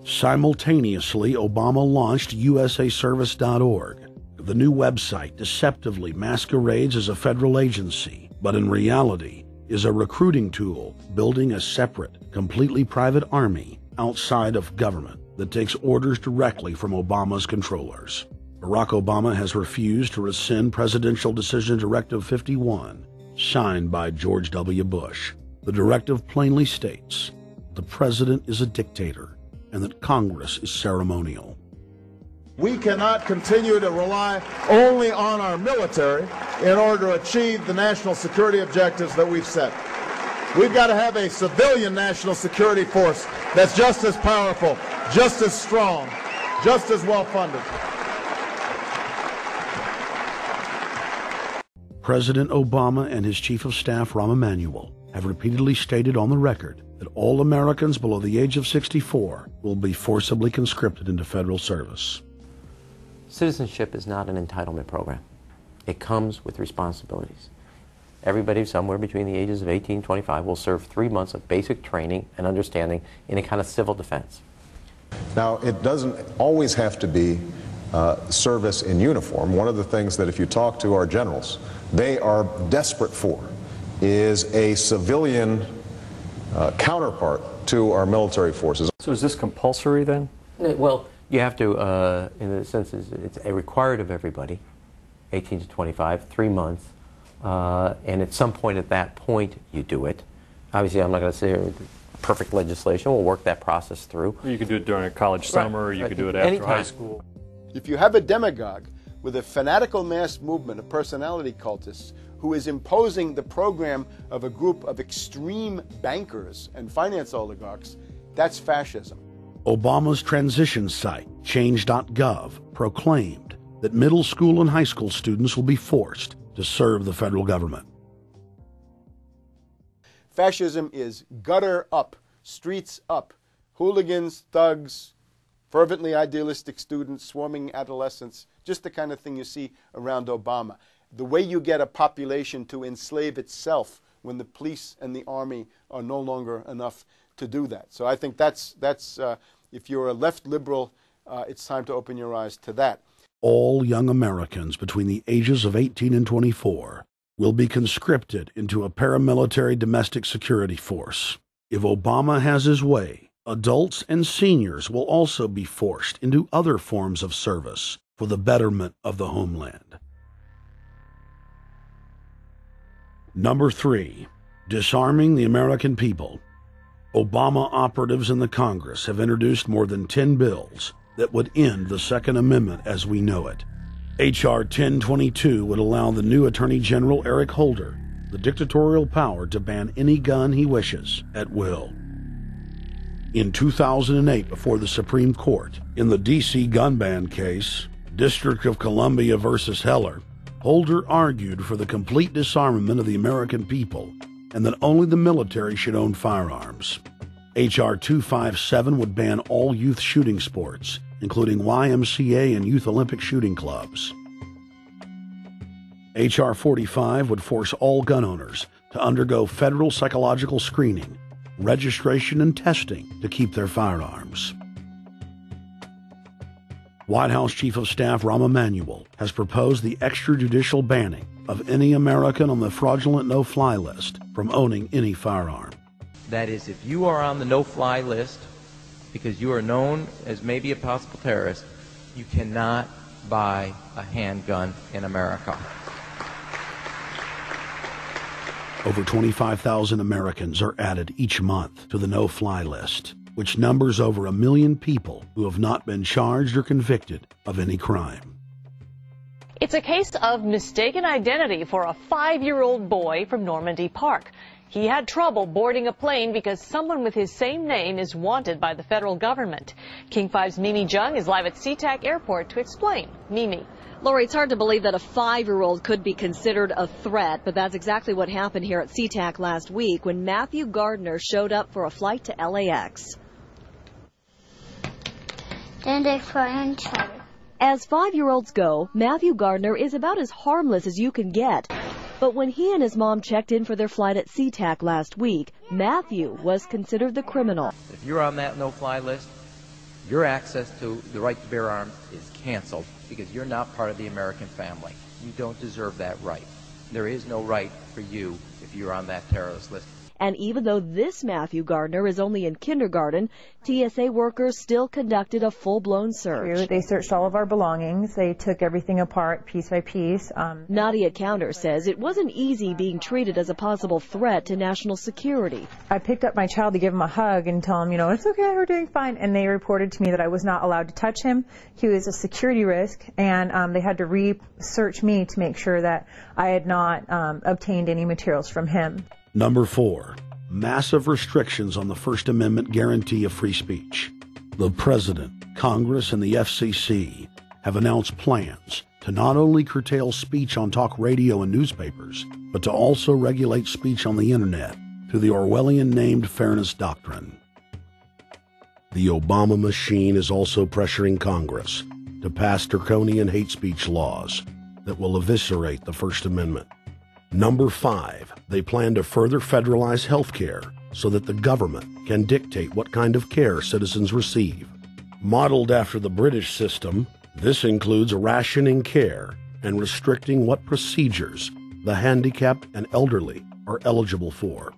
Simultaneously, Obama launched USAService.org. The new website deceptively masquerades as a federal agency, but in reality is a recruiting tool building a separate, completely private army outside of government that takes orders directly from Obama's controllers. Barack Obama has refused to rescind Presidential Decision Directive 51, signed by George W. Bush. The directive plainly states the president is a dictator and that Congress is ceremonial. We cannot continue to rely only on our military in order to achieve the national security objectives that we've set. We've got to have a civilian national security force that's just as powerful, just as strong, just as well funded. President Obama and his Chief of Staff, Rahm Emanuel, have repeatedly stated on the record that all Americans below the age of 64 will be forcibly conscripted into federal service. Citizenship is not an entitlement program. It comes with responsibilities. Everybody somewhere between the ages of 18 and 25 will serve 3 months of basic training and understanding in a kind of civil defense. Now, it doesn't always have to be service in uniform. One of the things that if you talk to our generals, they are desperate for is a civilian counterpart to our military forces. So is this compulsory then? Well, you have to, in a sense, it's a required of everybody, 18 to 25, 3 months, and at some point at that point you do it. Obviously, I'm not going to say perfect legislation. We'll work that process through. You could do it during a college summer, you could do it after Anytime. high school. If you have a demagogue with a fanatical mass movement of personality cultists who is imposing the program of a group of extreme bankers and finance oligarchs, that's fascism. Obama's transition site, change.gov, proclaimed that middle school and high school students will be forced to serve the federal government. Fascism is gutter up, streets up, hooligans, thugs, fervently idealistic students, swarming adolescents, just the kind of thing you see around Obama. The way you get a population to enslave itself when the police and the army are no longer enough to do that. So I think that's if you're a left liberal, it's time to open your eyes to that. All young Americans between the ages of 18 and 24 will be conscripted into a paramilitary domestic security force. If Obama has his way, adults and seniors will also be forced into other forms of service for the betterment of the homeland. Number 3, disarming the American people. Obama operatives in the Congress have introduced more than 10 bills that would end the Second Amendment as we know it. H.R. 1022 would allow the new Attorney General Eric Holder the dictatorial power to ban any gun he wishes at will. In 2008, before the Supreme Court, in the D.C. gun ban case, District of Columbia versus Heller, Holder argued for the complete disarmament of the American people and that only the military should own firearms. H.R. 257 would ban all youth shooting sports, including YMCA and Youth Olympic shooting clubs. H.R. 45 would force all gun owners to undergo federal psychological screening, registration, and testing to keep their firearms. White House Chief of Staff Rahm Emanuel has proposed the extrajudicial banning of any American on the fraudulent no-fly list from owning any firearm. That is, if you are on the no-fly list because you are known as maybe a possible terrorist, you cannot buy a handgun in America. Over 25,000 Americans are added each month to the no-fly list, which numbers over 1 million people who have not been charged or convicted of any crime. It's a case of mistaken identity for a 5-year-old boy from Normandy Park. He had trouble boarding a plane because someone with his same name is wanted by the federal government. King 5's Mimi Jung is live at SeaTac Airport to explain. Mimi. Lori, it's hard to believe that a 5-year-old could be considered a threat, but that's exactly what happened here at SeaTac last week when Matthew Gardner showed up for a flight to LAX. then they cry and chatter. As 5-year-olds go, Matthew Gardner is about as harmless as you can get. But when he and his mom checked in for their flight at SeaTac last week, Matthew was considered the criminal. If you're on that no-fly list, your access to the right to bear arms is canceled because you're not part of the American family. You don't deserve that right. There is no right for you if you're on that terrorist list. And even though this Matthew Gardner is only in kindergarten, TSA workers still conducted a full-blown search. They searched all of our belongings. They took everything apart piece by piece. Nadia Counter says it wasn't easy being treated as a possible threat to national security. I picked up my child to give him a hug and tell him, it's okay, we're doing fine. And they reported to me that I was not allowed to touch him. He was a security risk, and they had to research me to make sure that I had not obtained any materials from him. Number 4, massive restrictions on the First Amendment guarantee of free speech. The President, Congress, and the FCC have announced plans to not only curtail speech on talk radio and newspapers, but to also regulate speech on the Internet through the Orwellian-named Fairness Doctrine. The Obama machine is also pressuring Congress to pass draconian hate speech laws that will eviscerate the First Amendment. Number 5, they plan to further federalize health care so that the government can dictate what kind of care citizens receive. Modeled after the British system, this includes rationing care and restricting what procedures the handicapped and elderly are eligible for.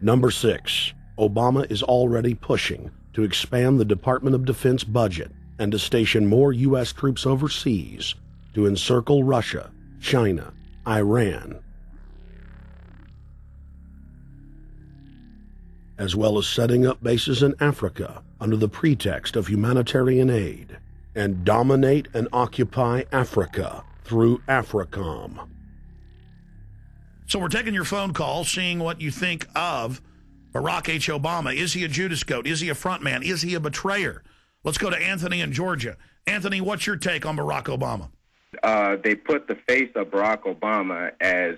Number 6, Obama is already pushing to expand the Department of Defense budget and to station more U.S. troops overseas to encircle Russia, China, Iran, as well as setting up bases in Africa under the pretext of humanitarian aid, and dominate and occupy Africa through AFRICOM. So we're taking your phone call, seeing what you think of Barack H. Obama. Is he a Judas goat? Is he a front man? Is he a betrayer? Let's go to Anthony in Georgia. Anthony, what's your take on Barack Obama? They put the face of Barack Obama as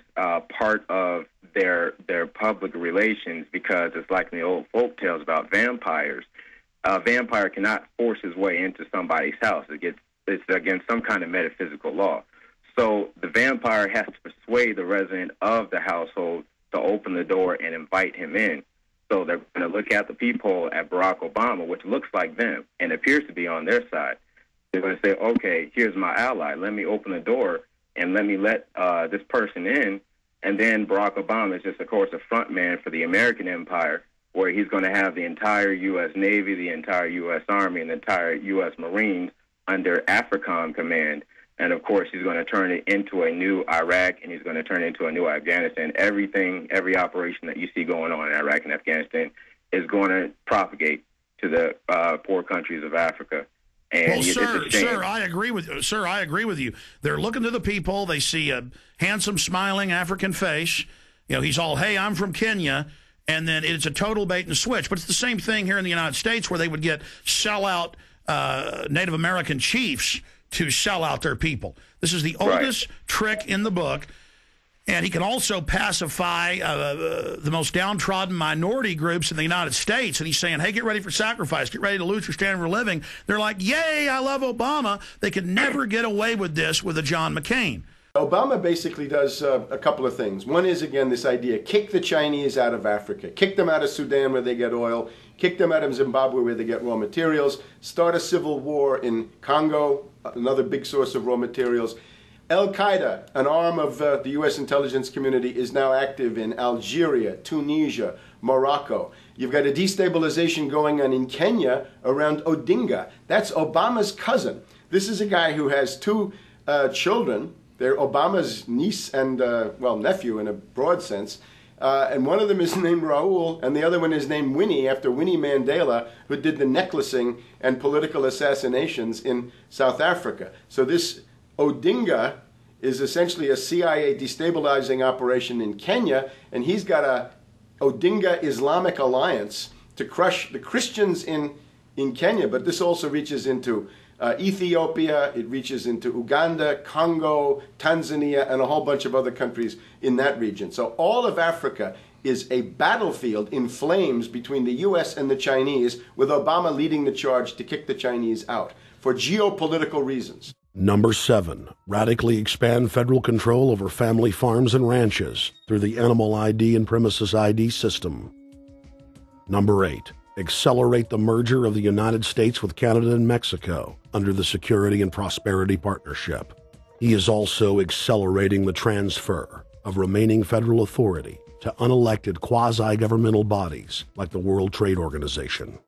part of their public relations because it's like in the old folk tales about vampires. A vampire cannot force his way into somebody's house. It's against some kind of metaphysical law. So the vampire has to persuade the resident of the household to open the door and invite him in. So they're going to look at the peephole at Barack Obama, which looks like them and appears to be on their side. They're going to say, okay, here's my ally. Let me open the door and let me let this person in. And then Barack Obama is just, of course, a front man for the American empire, where he's going to have the entire U.S. Navy, the entire U.S. Army, and the entire U.S. Marines under AFRICOM command. And, of course, he's going to turn it into a new Iraq, and he's going to turn it into a new Afghanistan. Every operation that you see going on in Iraq and Afghanistan is going to propagate to the poor countries of Africa. And well, sir, I agree with you. Sir, I agree with you. They're looking to the people. They see a handsome, smiling African face. He's all, hey, I'm from Kenya. And then it's a total bait and switch. But it's the same thing here in the United States where they would get sellout Native American chiefs to sell out their people. This is the oldest trick in the book. And he can also pacify the most downtrodden minority groups in the United States. And he's saying, hey, get ready for sacrifice. Get ready to lose your standard of living. They're like, yay, I love Obama. They could never get away with this with a John McCain. Obama basically does a couple of things. One is, again, this idea, kick the Chinese out of Africa. Kick them out of Sudan where they get oil. Kick them out of Zimbabwe where they get raw materials. Start a civil war in Congo, another big source of raw materials. Al-Qaeda, an arm of the U.S. intelligence community, is now active in Algeria, Tunisia, Morocco. You've got a destabilization going on in Kenya around Odinga. That's Obama's cousin. This is a guy who has two children. They're Obama's niece and, nephew in a broad sense. And one of them is named Raul, and the other one is named Winnie, after Winnie Mandela, who did the necklacing and political assassinations in South Africa. So this Odinga is essentially a CIA destabilizing operation in Kenya, and he's got a Odinga Islamic Alliance to crush the Christians in Kenya, but this also reaches into Ethiopia, it reaches into Uganda, Congo, Tanzania, and a whole bunch of other countries in that region. So all of Africa is a battlefield in flames between the U.S. and the Chinese, with Obama leading the charge to kick the Chinese out for geopolitical reasons. Number 7, radically expand federal control over family farms and ranches through the Animal ID and Premises ID system. Number 8, accelerate the merger of the United States with Canada and Mexico under the Security and Prosperity Partnership. He is also accelerating the transfer of remaining federal authority to unelected quasi-governmental bodies like the World Trade Organization.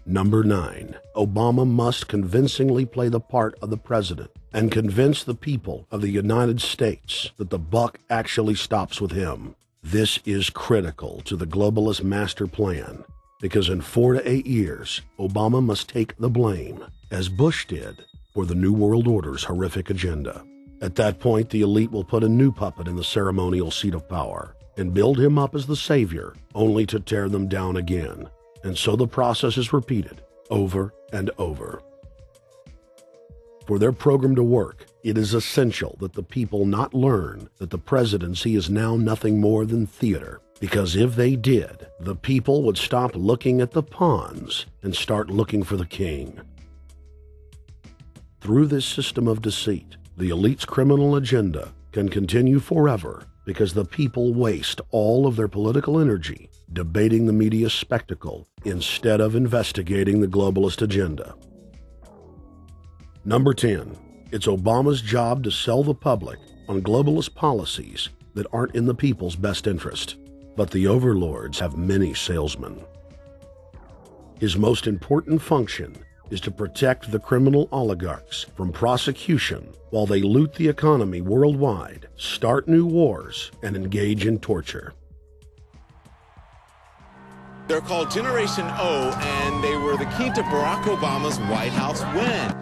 Number 9, Obama must convincingly play the part of the president and convince the people of the United States that the buck actually stops with him. This is critical to the globalist master plan, because in 4 to 8 years, Obama must take the blame, as Bush did, for the New World Order's horrific agenda. At that point, the elite will put a new puppet in the ceremonial seat of power and build him up as the savior, only to tear them down again. And so the process is repeated over and over. For their program to work, it is essential that the people not learn that the presidency is now nothing more than theater, because if they did, the people would stop looking at the pawns and start looking for the king. Through this system of deceit, the elite's criminal agenda can continue forever because the people waste all of their political energy debating the media spectacle instead of investigating the globalist agenda. Number 10, it's Obama's job to sell the public on globalist policies that aren't in the people's best interest. But the overlords have many salesmen. His most important function is to protect the criminal oligarchs from prosecution while they loot the economy worldwide, start new wars, and engage in torture. They're called Generation O, and they were the key to Barack Obama's White House win.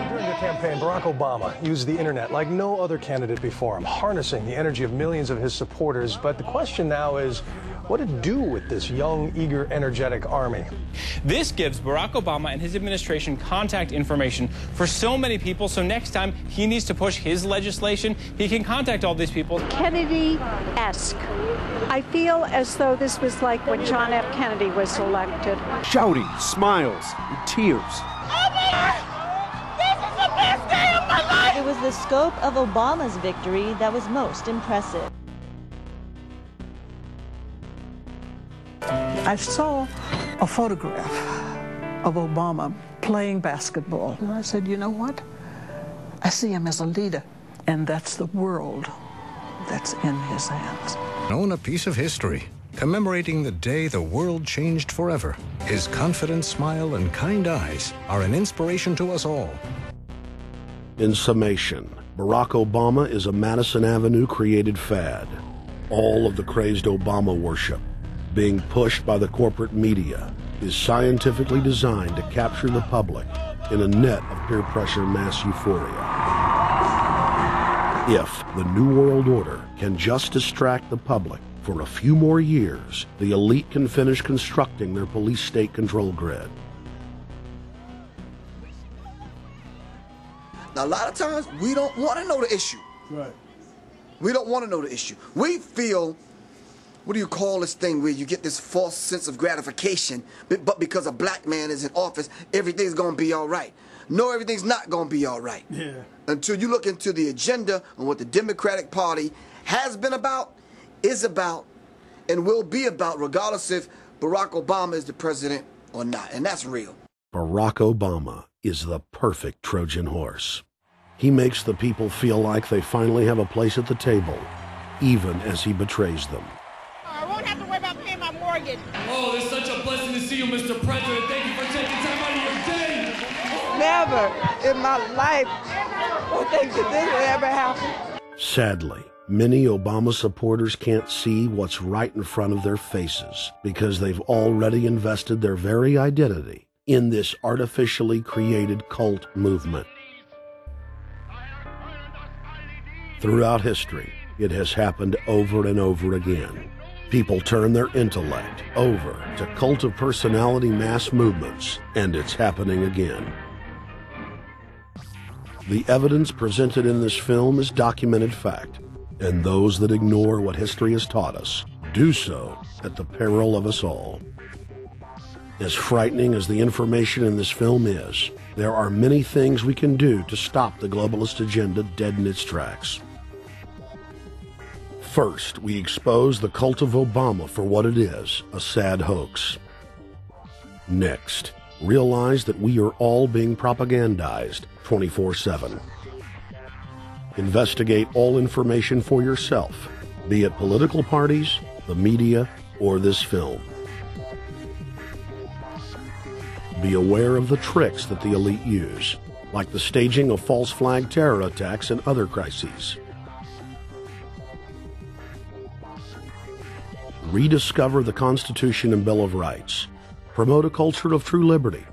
During the campaign, Barack Obama used the internet like no other candidate before him, harnessing the energy of millions of his supporters. But the question now is, what to do with this young, eager, energetic army? This gives Barack Obama and his administration contact information for so many people, so next time he needs to push his legislation, he can contact all these people. Kennedy-esque. I feel as though this was like when John F. Kennedy was elected. Shouting, smiles, and tears. It was the scope of Obama's victory that was most impressive. I saw a photograph of Obama playing basketball. And I said, you know what? I see him as a leader, and that's the world that's in his hands. Own a piece of history, commemorating the day the world changed forever. His confident smile and kind eyes are an inspiration to us all. In summation, Barack Obama is a Madison Avenue created fad. All of the crazed Obama worship, being pushed by the corporate media, is scientifically designed to capture the public in a net of peer pressure mass euphoria. If the New World Order can just distract the public for a few more years, the elite can finish constructing their police state control grid. Now, a lot of times, we don't want to know the issue. Right. We don't want to know the issue. We feel, what do you call this thing where you get this false sense of gratification, but because a black man is in office, everything's going to be all right. No, everything's not going to be all right. Yeah. Until you look into the agenda and what the Democratic Party has been about, is about, and will be about, regardless if Barack Obama is the president or not. And that's real. Barack Obama is the perfect Trojan horse. He makes the people feel like they finally have a place at the table, even as he betrays them. I won't have to worry about paying my mortgage. Oh, it's such a blessing to see you, Mr. President. Thank you for taking time out of your day. Never in my life will think that this will ever happen. Sadly, many Obama supporters can't see what's right in front of their faces because they've already invested their very identity in this artificially created cult movement. Throughout history, it has happened over and over again. People turn their intellect over to cult of personality mass movements, and it's happening again. The evidence presented in this film is documented fact, And those that ignore what history has taught us do so at the peril of us all. As frightening as the information in this film is, there are many things we can do to stop the globalist agenda dead in its tracks. First, we expose the cult of Obama for what it is, a sad hoax. Next, realize that we are all being propagandized 24/7. Investigate all information for yourself, be it political parties, the media, or this film. Be aware of the tricks that the elite use, like the staging of false flag terror attacks and other crises. Rediscover the Constitution and Bill of Rights. Promote a culture of true liberty.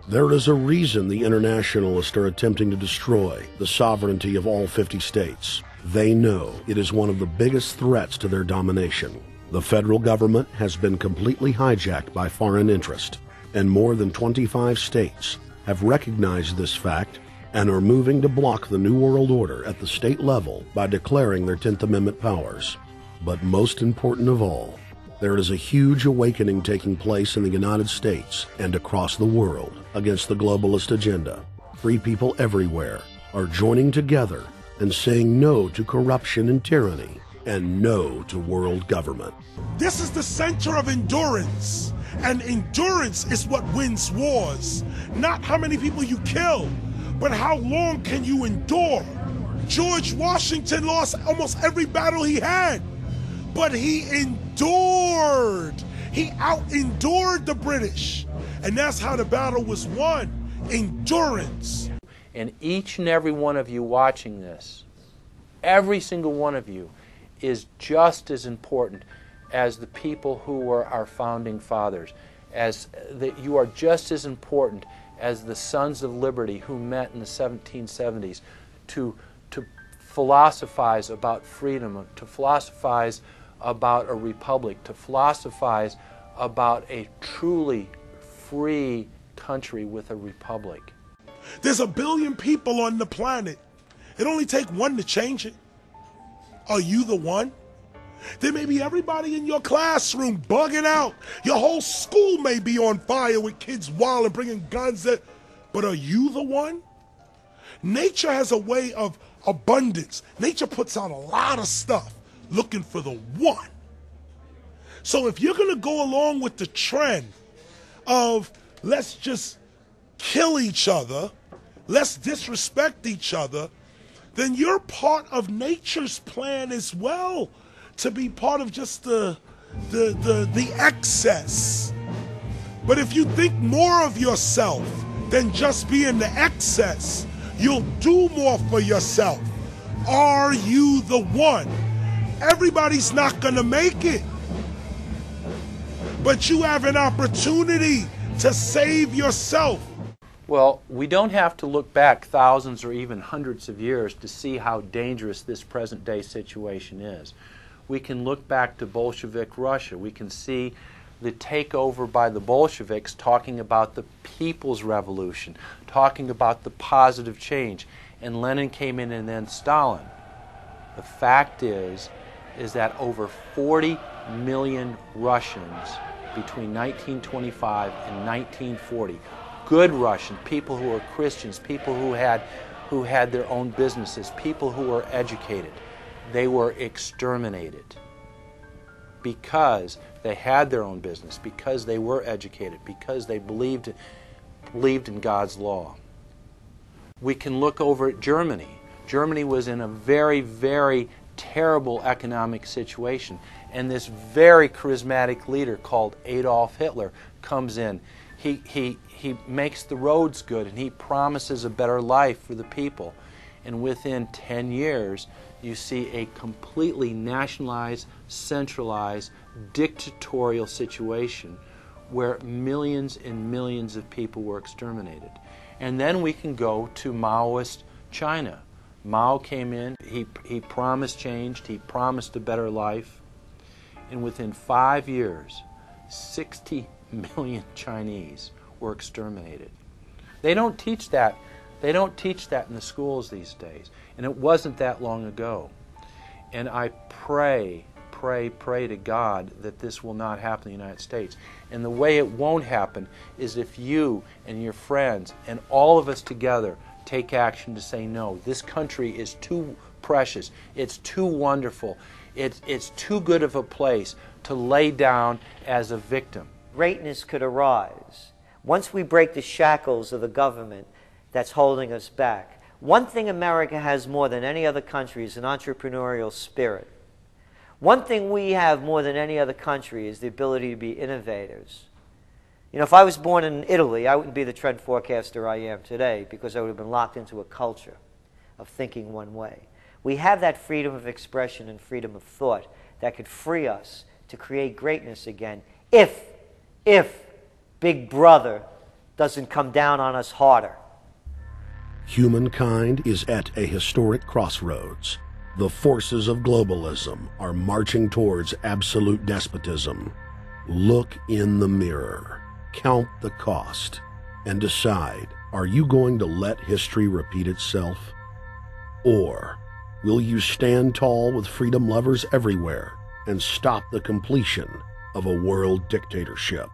There is a reason the internationalists are attempting to destroy the sovereignty of all 50 states. They know it is one of the biggest threats to their domination. The federal government has been completely hijacked by foreign interest, and more than 25 states have recognized this fact and are moving to block the New World Order at the state level by declaring their 10th Amendment powers. But most important of all, there is a huge awakening taking place in the United States and across the world against the globalist agenda. Free people everywhere are joining together and saying no to corruption and tyranny and no to world government. This is the center of endurance, and endurance is what wins wars. Not how many people you kill, but how long can you endure. George Washington lost almost every battle he had, but he endured. He out-endured the British. And that's how the battle was won. Endurance. And each and every one of you watching this, every single one of you, is just as important as the people who were our founding fathers. You are just as important as the Sons of Liberty who met in the 1770s to philosophize about freedom, to philosophize about a republic, to philosophize about a truly free country with a republic. There's 1 billion people on the planet. It only takes one to change it. Are you the one? There may be everybody in your classroom bugging out. Your whole school may be on fire with kids wild and bringing guns. But are you the one? Nature has a way of abundance. Nature puts out a lot of stuff looking for the one. So if you're going to go along with the trend of let's just kill each other, let's disrespect each other, then you're part of nature's plan as well, to be part of just the excess. But if you think more of yourself than just being the excess, you'll do more for yourself. Are you the one? Everybody's not going to make it. But you have an opportunity to save yourself. Well, we don't have to look back thousands or even hundreds of years to see how dangerous this present-day situation is. We can look back to Bolshevik Russia. We can see the takeover by the Bolsheviks talking about the people's revolution, talking about the positive change. And Lenin came in, and then Stalin. The fact is that over 40 million Russians between 1925 and 1940, good Russians, people who were Christians, people who had their own businesses, people who were educated, they were exterminated because they had their own business, because they were educated, because they believed in God's law. We can look over at Germany. Germany was in a very, very terrible economic situation, and this very charismatic leader called Adolf Hitler comes in. He makes the roads good, and he promises a better life for the people. And within 10 years, you see a completely nationalized, centralized, dictatorial situation where millions and millions of people were exterminated. And then we can go to Maoist China. Mao came in, he promised change, he promised a better life, and within 5 years, 60 million Chinese were exterminated. They don't teach that. They don't teach that in the schools these days, and it wasn't that long ago. And I pray to God that this will not happen in the United States. And the way it won't happen is if you and your friends and all of us together take action to say no. This country is too precious. It's too wonderful. It's too good of a place to lay down as a victim. Greatness could arise once we break the shackles of the government that's holding us back. One thing America has more than any other country is an entrepreneurial spirit. One thing we have more than any other country is the ability to be innovators. You know, if I was born in Italy, I wouldn't be the trend forecaster I am today because I would have been locked into a culture of thinking one way. We have that freedom of expression and freedom of thought that could free us to create greatness again if Big Brother doesn't come down on us harder. Humankind is at a historic crossroads. The forces of globalism are marching towards absolute despotism. Look in the mirror, count the cost, and decide, are you going to let history repeat itself? Or will you stand tall with freedom lovers everywhere and stop the completion of a world dictatorship?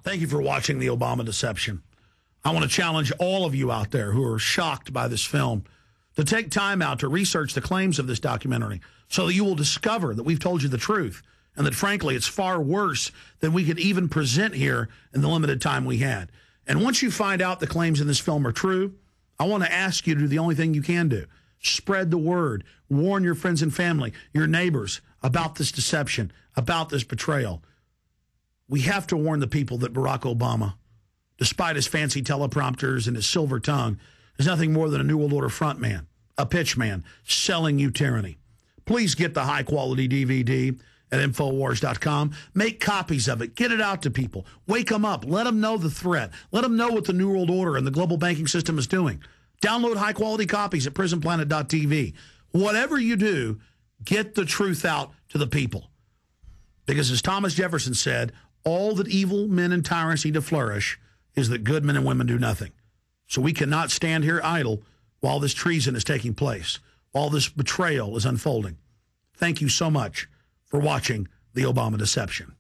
Thank you for watching The Obama Deception. I want to challenge all of you out there who are shocked by this film to take time out to research the claims of this documentary so that you will discover that we've told you the truth and that, frankly, it's far worse than we could even present here in the limited time we had. And once you find out the claims in this film are true, I want to ask you to do the only thing you can do. Spread the word. Warn your friends and family, your neighbors, about this deception, about this betrayal. We have to warn the people that Barack Obama, despite his fancy teleprompters and his silver tongue, is nothing more than a New World Order frontman, a pitchman, selling you tyranny. Please get the high-quality DVD at Infowars.com. Make copies of it. Get it out to people. Wake them up. Let them know the threat. Let them know what the New World Order and the global banking system is doing. Download high-quality copies at prisonplanet.tv. Whatever you do, get the truth out to the people. Because as Thomas Jefferson said, all that evil men and tyrants need to flourish is that good men and women do nothing. So we cannot stand here idle while this treason is taking place, while this betrayal is unfolding. Thank you so much for watching The Obama Deception.